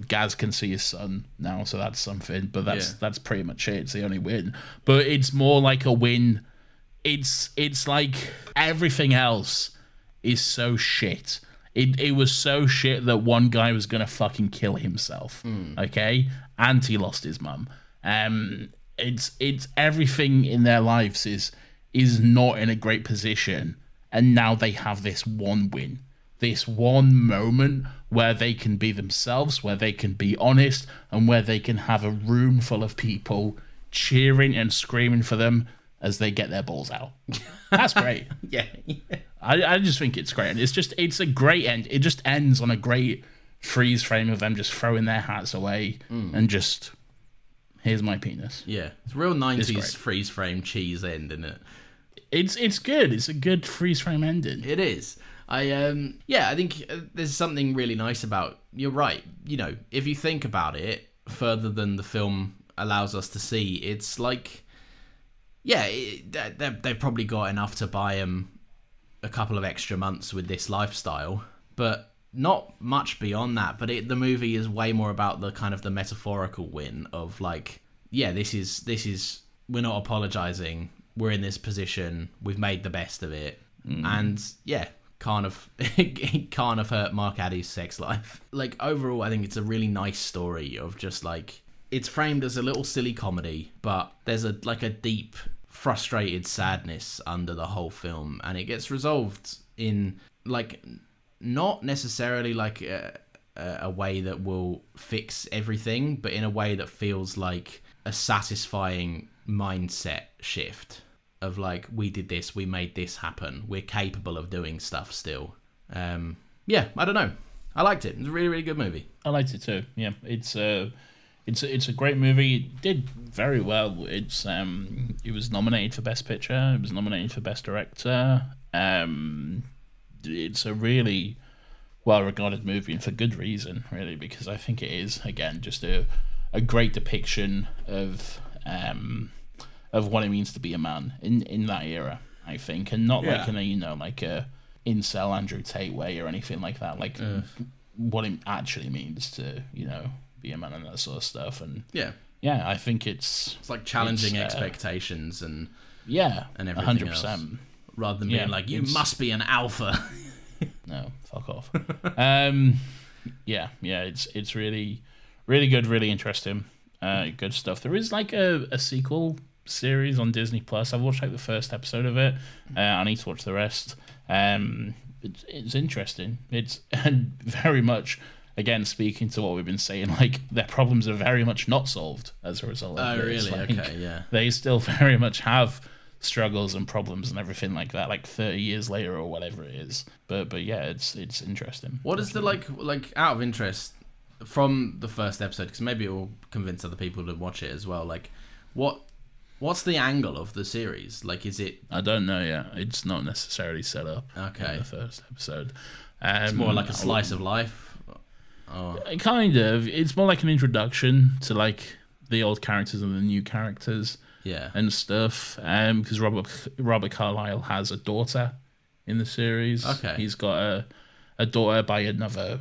Gaz can see his son now, so that's something. But that's pretty much it. It's the only win. But it's more like a win. It's like everything else is so shit. It was so shit that one guy was gonna fucking kill himself. Okay, and he lost his mum. It's everything in their lives is not in a great position, and now they have this one win, this one moment where they can be themselves, where they can be honest, and where they can have a room full of people cheering and screaming for them as they get their balls out. That's great. Yeah. I just think it's great. And it's a great end. It just ends on a great freeze frame of them just throwing their hats away and just, here's my penis. Yeah. It's real 90s freeze frame cheese end, isn't it? It's good. It's a good freeze frame ending. It is. I think there's something really nice about, you're right. You know, if you think about it further than the film allows us to see, it's like, yeah, they've probably got enough to buy them a couple of extra months with this lifestyle, but not much beyond that. But the movie is way more about the kind of the metaphorical win of like, yeah, this is we're not apologizing. We're in this position. We've made the best of it, and yeah, it can't have hurt Mark Addy's sex life. Like overall, I think it's a really nice story of just like, it's framed as a little silly comedy, but there's a deep frustrated sadness under the whole film, and it gets resolved in like not necessarily like a way that will fix everything, but in a way that feels like a satisfying mindset shift of like, we did this, we made this happen, we're capable of doing stuff still. Yeah, I don't know, I liked it. It's a really, really good movie. I liked it too. Yeah, it's a great movie. It did very well. It was nominated for Best Picture. It was nominated for Best Director. It's a really well-regarded movie, and for good reason, really, because I think it is, again, just a great depiction of what it means to be a man in that era, I think, and not like in a incel Andrew Tate way or anything like that. Like what it actually means to be a man and that sort of stuff. And yeah, I think it's like challenging expectations and everything 100%. else, rather than being like, you must be an alpha. No, fuck off. It's really, really good, really interesting, good stuff. There is like a sequel series on Disney Plus. I've watched like the first episode of it. I need to watch the rest. It's interesting. It's very much, again, speaking to what we've been saying, like their problems are very much not solved as a result of this. Really? Like, okay, yeah. They still very much have struggles and problems and everything like that, like 30 years later or whatever it is. But yeah, it's interesting. What is the like out of interest from the first episode? Because maybe it will convince other people to watch it as well. Like, what's the angle of the series? Like, is it? I don't know yet. It's not necessarily set up. Okay. In the first episode. It's more like a slice of life. Oh. Kind of. It's more like an introduction to like the old characters and the new characters. Yeah. And stuff. Because Robert Carlyle has a daughter in the series. Okay. He's got a daughter by another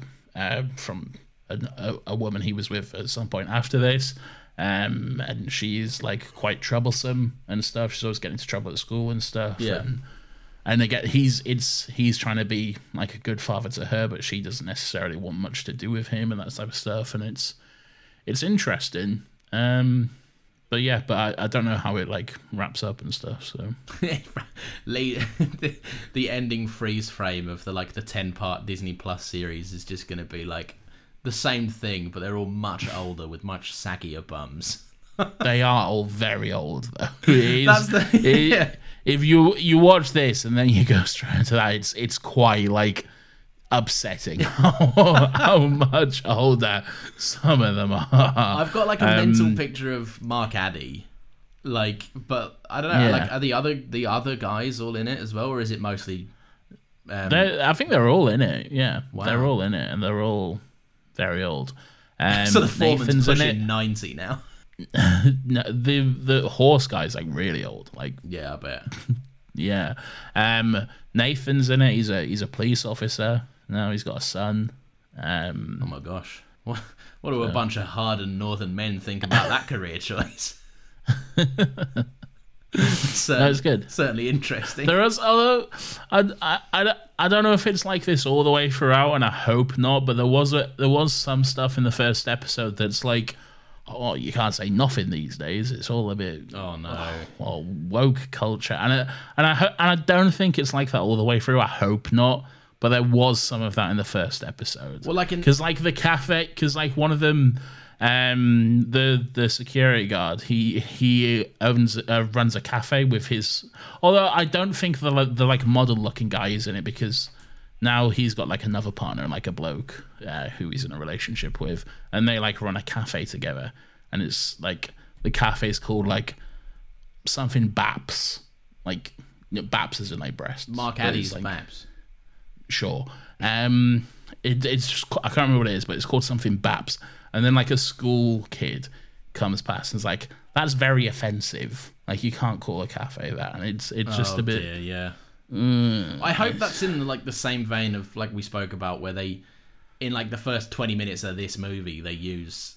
from a woman he was with at some point after this. And she's like quite troublesome and stuff. She's always getting into trouble at school and stuff. Yeah. And again, he's trying to be like a good father to her, but she doesn't necessarily want much to do with him and that type of stuff. And it's interesting. But yeah, I don't know how it like wraps up and stuff. So the ending freeze frame of the 10-part Disney Plus series is just going to be like the same thing, but they're all much older with much saggier bums. They are all very old though. If you watch this and then you go straight into that, it's quite like upsetting how much older some of them are. I've got like a mental picture of Mark Addy, but I don't know. Like, are the other guys all in it as well, or is it mostly? I think they're all in it. Yeah, wow. They're all in it, and they're all very old. So the foreman's pushing 90 now. No, the horse guy's like really old. Like, Yeah, I bet. yeah. Nathan's in it. He's a police officer. Now he's got a son. Oh my gosh. What do a bunch of hardened northern men think about that career choice? That's good. Certainly interesting. There is, although I don't know if it's like this all the way throughout, and I hope not. But there was some stuff in the first episode that's like, oh, you can't say nothing these days. It's all a bit, Oh no. Woke culture, and I don't think it's like that all the way through. I hope not. But there was some of that in the first episode. Well, like because like the cafe, because like one of them, the security guard, he runs a cafe with his. Although I don't think the like model looking guy is in it, because now he's got like another partner, like a bloke who he's in a relationship with, and they like run a cafe together, and it's like the cafe is called like something Baps, like Baps is in like breasts. Mark but it's, Addy's like, maps. Sure. It's just, I can't remember what it is, but it's called something Baps. And then like a school kid comes past and is like, that's very offensive. Like, you can't call a cafe that. And it's just a bit. Dear, yeah. I hope that's in like the same vein of like we spoke about, where they, in like the first 20 minutes of this movie, they use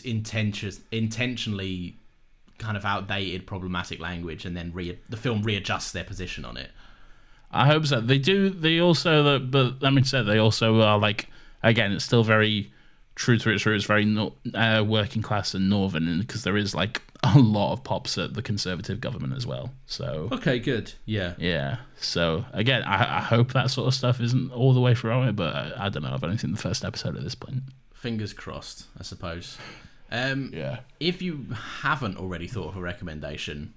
intentionally kind of outdated, problematic language, and then the film readjusts their position on it. I hope so. They do. They also, but let me say, they also are like, again, it's still very true to its roots, very working class and northern, because there is like a lot of pops at the Conservative government as well. So okay, good, yeah. So again, I hope that sort of stuff isn't all the way through it, but I don't know. I've only seen the first episode at this point. Fingers crossed, I suppose. Yeah. If you haven't already thought of a recommendation,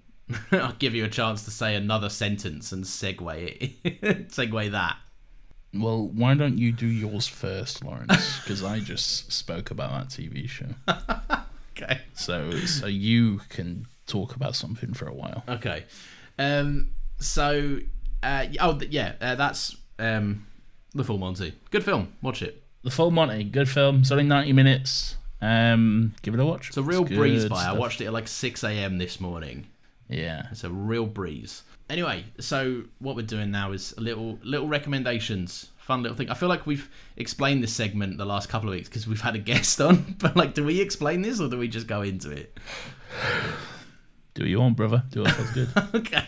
I'll give you a chance to say another sentence and segue that. Well, why don't you do yours first, Lawrence? Because I just spoke about that TV show. Okay. So you can talk about something for a while. Okay. That's The Full Monty. Good film. Watch it. The Full Monty, good film. It's only 90 minutes. Give it a watch. It's a real breeze by. I watched it at like 6 a.m. this morning. Yeah. It's a real breeze. Anyway, so what we're doing now is a little recommendations. Fun little thing. I feel like we've explained this segment the last couple of weeks because we've had a guest on. But like, do we explain this or do we just go into it? Do what you want, brother. Do what feels good. Okay.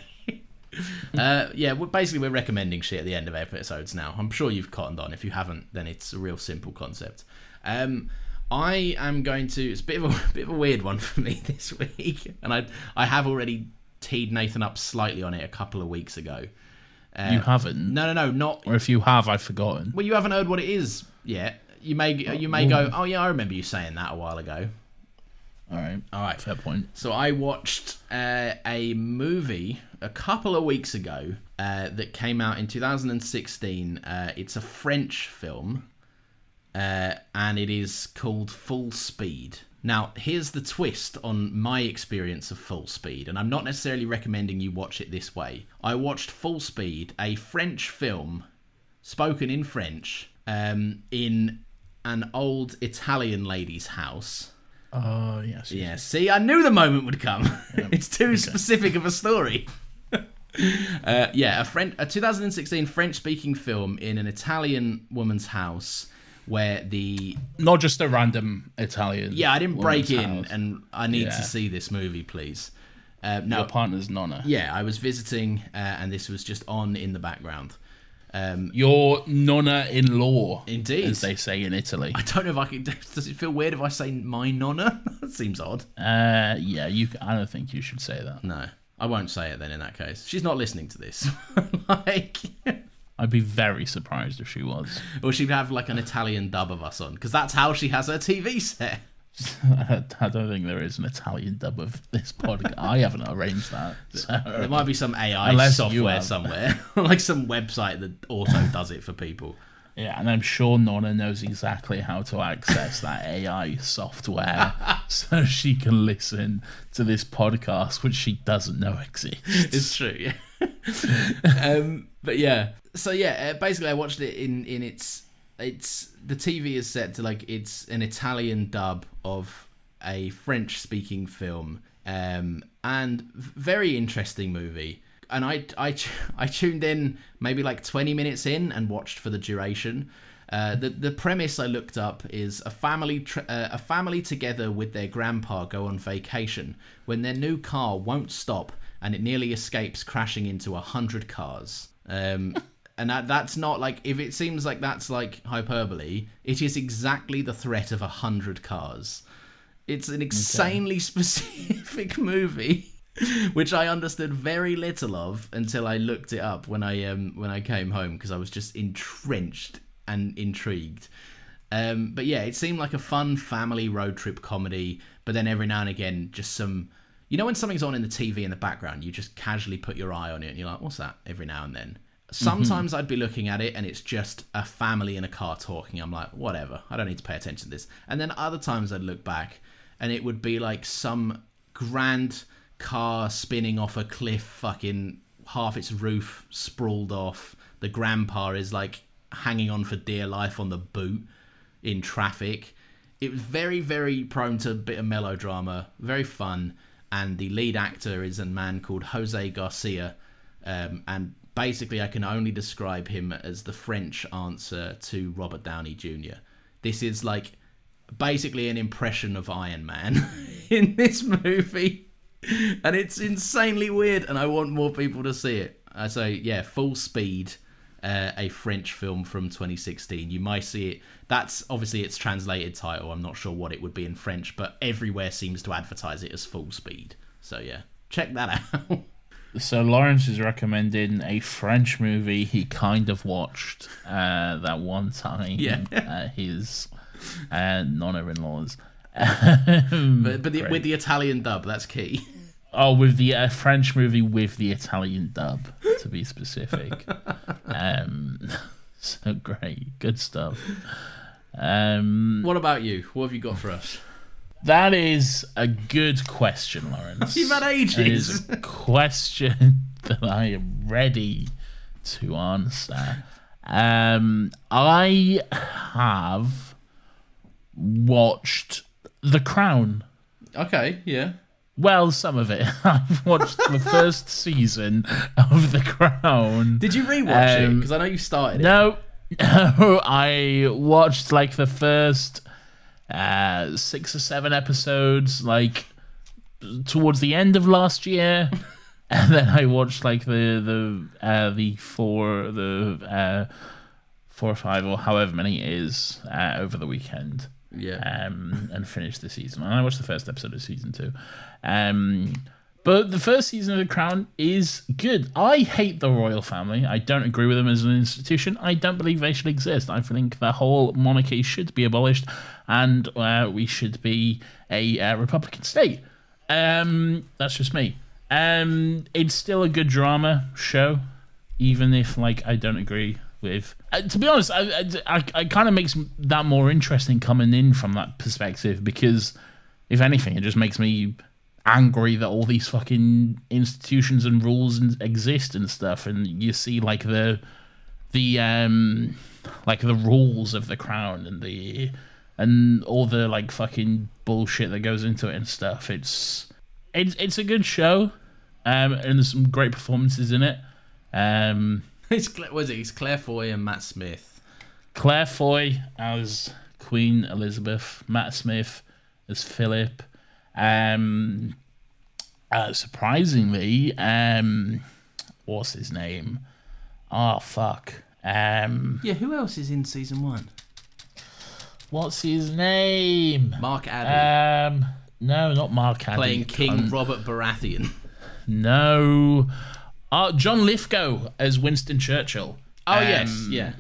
We're recommending shit at the end of episodes now. I'm sure you've cottoned on. If you haven't, then it's a real simple concept. I am going to. It's a bit of a weird one for me this week, and I have already teed Nathan up slightly on it a couple of weeks ago. You haven't? No, not. Or if you have, I've forgotten. Well, you haven't heard what it is yet. You may go, oh yeah, I remember you saying that a while ago. All right, fair point. So I watched a movie a couple of weeks ago that came out in 2016. It's a French film. And it is called Full Speed. Now, here's the twist on my experience of Full Speed, and I'm not necessarily recommending you watch it this way. I watched Full Speed, a French film, spoken in French, in an old Italian lady's house. Oh, yes. Yeah, see, I knew the moment would come. Yeah. It's too specific of a story. A 2016 French-speaking film in an Italian woman's house, where not just a random Italian. Yeah, I didn't break in, house. and I need to see this movie, please. Your partner's Nonna. Yeah, I was visiting, and this was just on in the background. Your Nonna-in-law, indeed, as they say in Italy. I don't know if I can. Does it feel weird if I say my Nonna? That seems odd. Yeah, I don't think you should say that. No, I won't say it then. In that case, she's not listening to this. I'd be very surprised if she was. Or she'd have like an Italian dub of us on, because that's how she has her TV set. I don't think there is an Italian dub of this podcast. I haven't arranged that. So. There might be some AI software somewhere, like some website that auto does it for people. Yeah, and I'm sure Nonna knows exactly how to access that AI software so she can listen to this podcast, which she doesn't know exists. It's true, yeah. But yeah, so yeah, basically I watched it in its the TV is set to like, it's an Italian dub of a French-speaking film, and very interesting movie. And I tuned in maybe like 20 minutes in and watched for the duration. The premise I looked up is a family together with their grandpa go on vacation when their new car won't stop and it nearly escapes crashing into 100 cars. And that's not like, if it seems like that's like hyperbole, it is exactly the threat of 100 cars. It's an insanely specific movie, which I understood very little of until I looked it up when I came home, because I was just entrenched and intrigued. But yeah, it seemed like a fun family road trip comedy, but then every now and again, just some... You know when something's on in the TV in the background, you just casually put your eye on it and you're like, what's that? Every now and then. Sometimes I'd be looking at it and it's just a family in a car talking. I'm like, whatever, I don't need to pay attention to this. And then other times I'd look back and it would be like some grand car spinning off a cliff, fucking half its roof sprawled off. The grandpa is like hanging on for dear life on the boot in traffic. It was very, very prone to a bit of melodrama, very fun. And the lead actor is a man called Jose Garcia. And basically I can only describe him as the French answer to Robert Downey Jr. This is like basically an impression of Iron Man in this movie. And it's insanely weird, and I want more people to see it. So yeah, Full Speed, a French film from 2016. You might see it. That's obviously its translated title. I'm not sure what it would be in French, but everywhere seems to advertise it as Full Speed. So yeah, check that out. So Lawrence is recommending a French movie he kind of watched that one time. Yeah. His nonna-in-laws. But with the Italian dub, that's key. Oh, with the French movie with the Italian dub, to be specific. So great. Good stuff. What about you? What have you got for us? That is a good question, Lawrence. You've had ages. It is a question that I am ready to answer. I have watched The Crown. Okay, yeah. Well, some of it. I've watched the first season of The Crown. Did you rewatch it? Because I know you started it. No, I watched like the first 6 or 7 episodes, like towards the end of last year, and then I watched like the 4 or 5 or however many it is over the weekend. Yeah. And finished the season. And I watched the first episode of season 2. But the first season of The Crown is good. I hate the royal family. I don't agree with them as an institution. I don't believe they should exist. I think the whole monarchy should be abolished and we should be a Republican state. That's just me. It's still a good drama show, even if like I don't agree with... to be honest, I kind of makes that more interesting coming in from that perspective, because if anything, it just makes me angry that all these fucking institutions and rules exist and stuff, and you see like the rules of the crown and all the like fucking bullshit that goes into it and stuff. It's a good show, and there's some great performances in it. It's Claire Foy and Matt Smith. Claire Foy as Queen Elizabeth, Matt Smith as Philip. Surprisingly, what's his name? Oh fuck. Yeah, who else is in season 1? What's his name? Mark Addy. No, not Mark Addy. Playing King Robert Baratheon. No. John Lithgow as Winston Churchill. Oh yes, yeah.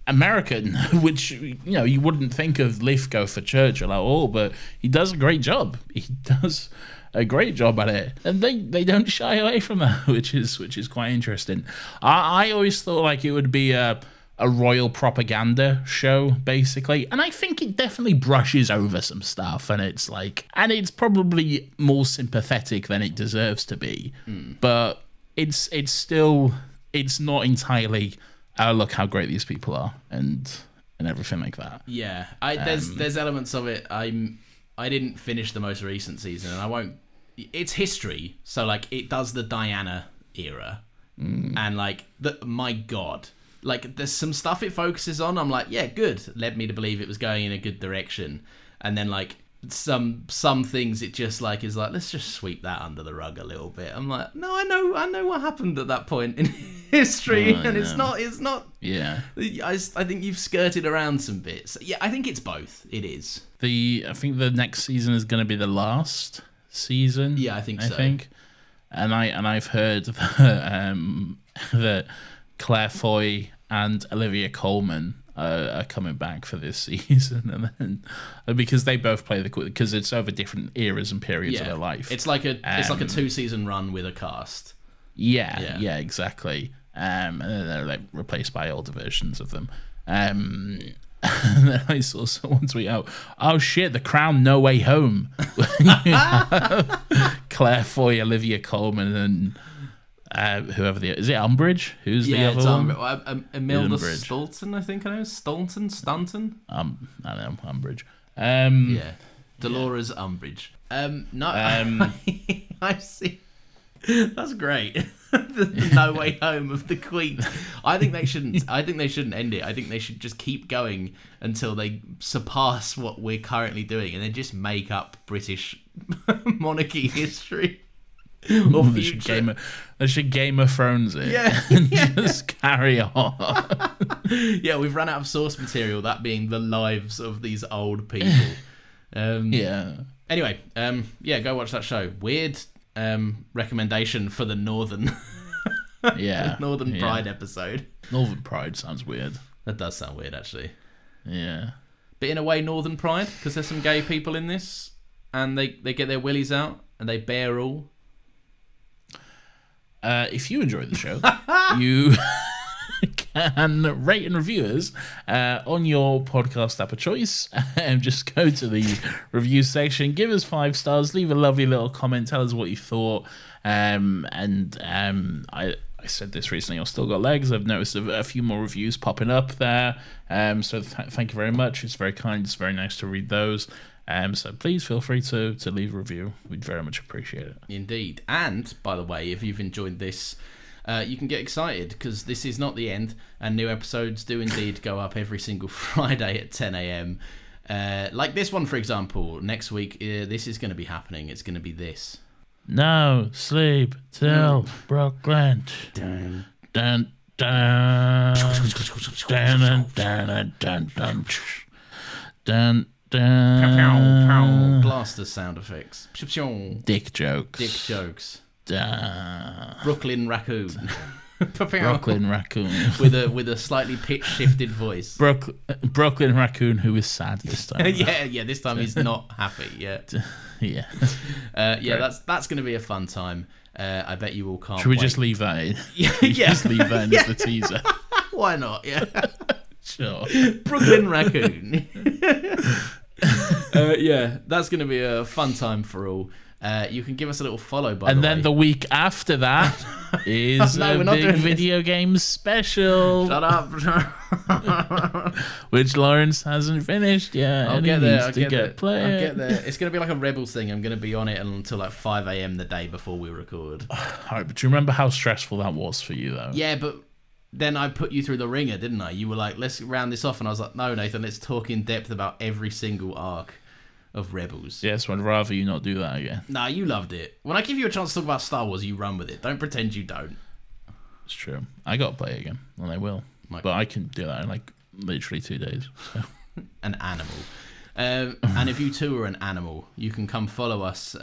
American, which, you know, you wouldn't think of Lithgow for Churchill at all, but he does a great job. He does a great job at it, and they don't shy away from that, which is quite interesting. I always thought like it would be a royal propaganda show, basically, and I think it definitely brushes over some stuff, and it's probably more sympathetic than it deserves to be, but it's not entirely. Look how great these people are, and everything like that. Yeah, there's elements of it I'm I didn't finish the most recent season, and I won't. It's history, so like it does the Diana era, and like my God, like there's some stuff it focuses on. I'm like, yeah, good. Led me to believe it was going in a good direction, and then like some things it just like is like, let's just sweep that under the rug a little bit. I'm like, no, I know what happened at that point in history, and it's not. Yeah. I think you've skirted around some bits. Yeah, I think it's both. It is. I think the next season is going to be the last season. Yeah, I think so. And I've heard that Claire Foy and Olivia Colman are coming back for this season, and then because they both play because it's over different eras and periods of their life. It's like a 2-season run with a cast. Yeah, exactly. And then they're like replaced by older versions of them. And then I saw someone tweet out, "Oh shit, The Crown: No Way Home." Claire Foy, Olivia Colman, and whoever is it Umbridge? Who's the other one? Imelda Staunton, I think I know. Staunton. I don't know, Umbridge. Dolores Umbridge. I see. That's great. The No Way Home of the Queen. I think they shouldn't end it. I think they should just keep going until they surpass what we're currently doing, and then just make up British monarchy history or future. They should Game of Thrones it. Just carry on. Yeah, we've run out of source material. That being the lives of these old people. Anyway, go watch that show. Weird. Recommendation for the Northern Northern Pride episode. Northern Pride sounds weird. That does sound weird, actually. Yeah. But in a way, Northern Pride, because there's some gay people in this, and they get their willies out, and they bear all. If you enjoy the show, you can rate and review us on your podcast app of choice. Just go to the review section, give us 5 stars, leave a lovely little comment, tell us what you thought. I said this recently, I've still got legs. I've noticed a few more reviews popping up there. So thank you very much. It's very kind. It's very nice to read those. So please feel free to leave a review. We'd very much appreciate it. Indeed. And, by the way, if you've enjoyed this, you can get excited because this is not the end, and new episodes do indeed go up every single Friday at 10 a.m. Like this one, for example. Next week, this is going to be happening. It's going to be this. No sleep till Brooklyn. Dun, dun, dun. Dun, dun, dun, dun, dun. Pow, pow. Blaster sound effects. Dick jokes. Dick jokes. Duh. Brooklyn raccoon. Brooklyn raccoon with a slightly pitch shifted voice. Brooklyn raccoon who is sad this time. yeah. This time he's not happy. Yeah. That's going to be a fun time. I bet you all can't. Should we wait. just leave that in? Just leave that in as the teaser. Why not? Yeah. Sure. Brooklyn raccoon. That's going to be a fun time for all. You can give us a little follow, by the way. And then the week after that is a big video game special. Shut up. Which Lawrence hasn't finished yet. I'll get there. I'll get there. It's going to be like a Rebels thing. I'm going to be on it until like 5 a.m. the day before we record. All right, but do you remember how stressful that was for you, though? Yeah, but then I put you through the ringer, didn't I? You were like, let's round this off. And I was like, no, Nathan, let's talk in depth about every single arc of Rebels. Yes, I'd rather you not do that again. Nah, you loved it. When I give you a chance to talk about Star Wars, you run with it. Don't pretend you don't. It's true. I got to play it again, and I will. But I can do that in like literally 2 days. So. An animal. And if you too are an animal, you can come follow us.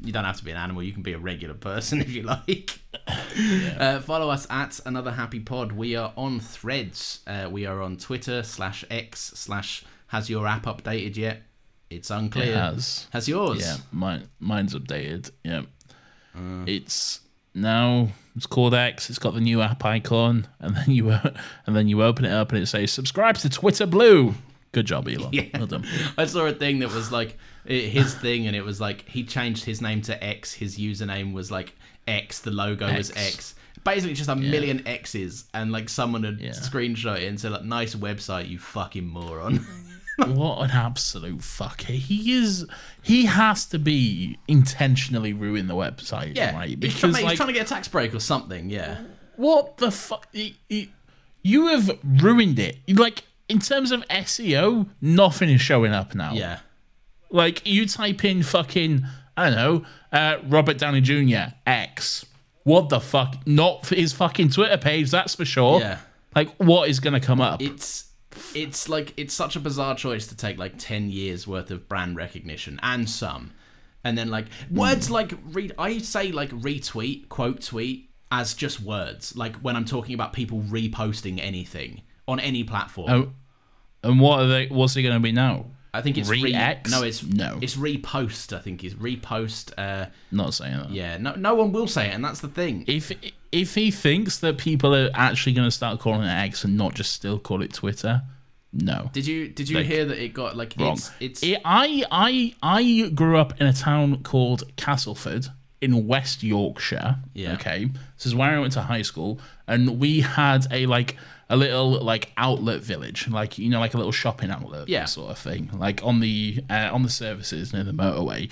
You don't have to be an animal. You can be a regular person if you like. Yeah. Follow us at Another Happy Pod. We are on Threads. We are on Twitter /X/ has your app updated yet? It's unclear. It has. Has yours? Yeah, mine's updated. Yeah. It's called X. It's got the new app icon, and then you open it up and it says subscribe to Twitter Blue. Good job, Elon. Yeah. Well done. I saw a thing that was like his thing, and it was like he changed his name to X. His username was like X. The logo was X. Basically, just a million X's, and like someone had screenshot it and said, like, "Nice website, you fucking moron." What an absolute fucker. He has to be intentionally ruining the website, Yeah, right? he's trying to get a tax break or something, yeah. What the fuck? You have ruined it. Like, in terms of SEO, nothing is showing up now. Yeah. Like, you type in fucking, I don't know, Robert Downey Jr., X. What the fuck? Not for his fucking Twitter page, that's for sure. Yeah. Like, what is going to come up? It's like, it's such a bizarre choice to take like 10 years worth of brand recognition and some, and then like words like I say like retweet, quote tweet as just words, like when I'm talking about people reposting anything on any platform. Oh, and what's it going to be now? I think it's Re-X? it's repost. I think it's repost. Not saying that. Yeah, no one will say it, and that's the thing. If he thinks that people are actually going to start calling it X and not just still call it Twitter, no. Did you hear that it got like wrong? It's I grew up in a town called Castleford in West Yorkshire. Yeah. Okay. This is where I went to high school, and we had a little like outlet village, like, you know, like a little shopping outlet, yeah, sort of thing, like on the services near the motorway.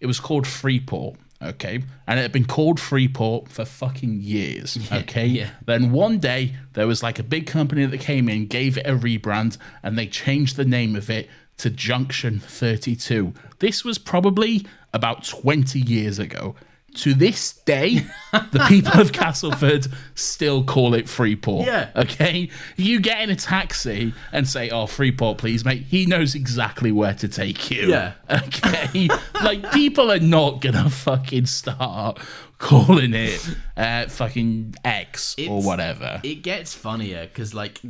It was called Freeport. Okay, and it had been called Freeport for fucking years. Okay, yeah. Then one day there was like a big company that came in, gave it a rebrand, and they changed the name of it to Junction 32. This was probably about 20 years ago. To this day, the people of Castleford still call it Freeport. Yeah. Okay? You get in a taxi and say, "Oh, Freeport, please, mate." He knows exactly where to take you. Yeah. Okay? Like, people are not gonna fucking start calling it fucking X or whatever. It gets funnier because, like,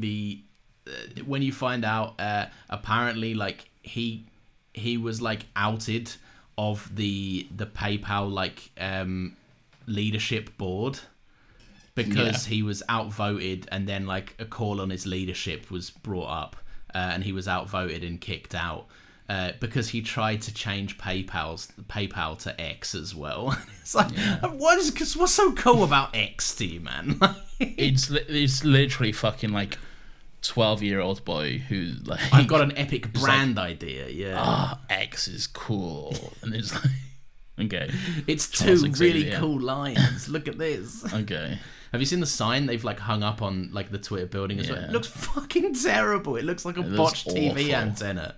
when you find out, apparently, like, he was, like, outed of the PayPal like leadership board because he was outvoted, and then like a call on his leadership was brought up, and he was outvoted and kicked out because he tried to change PayPal to X as well. It's like, what's so cool about X to you, man? It's literally fucking like 12-year-old boy who like, I've got an epic brand idea. Yeah, X is cool, and it's like, okay, it's two really cool lines. Look at this. Okay, have you seen the sign they've like hung up on like the Twitter building as well? It looks fucking terrible. It looks like a botched TV antenna.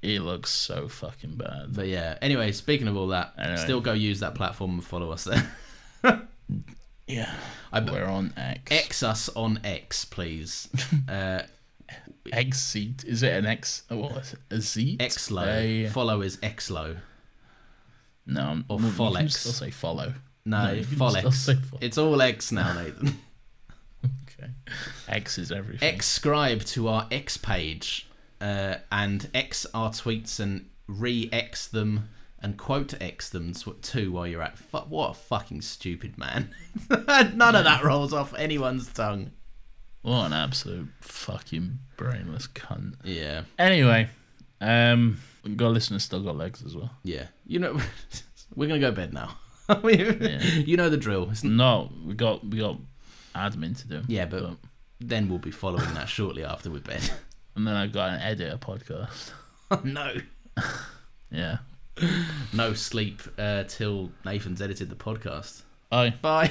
It looks so fucking bad. But yeah. Anyway, speaking of all that, still go use that platform and follow us there. Yeah, we're on X. X us on X, please. X seat. Is it an X? What is it? A seat? Xlo. Follow is Xlo. No, or Follex. Follex. You can still say follow. No, Follex. It's all X now, Nathan. Okay. X is everything. Subscribe to our X page and X our tweets and re-X them. And quote X them too while you're at. What a fucking stupid man. None of that rolls off anyone's tongue. What an absolute fucking brainless cunt. Yeah. Anyway, got listeners still got legs as well. Yeah. You know, we're gonna go to bed now. You know the drill. No, we got admin to do. Yeah, but then we'll be following that shortly after we're bed. And then I've got an editor podcast. No. Yeah. No sleep till Nathan's edited the podcast. Bye. Bye.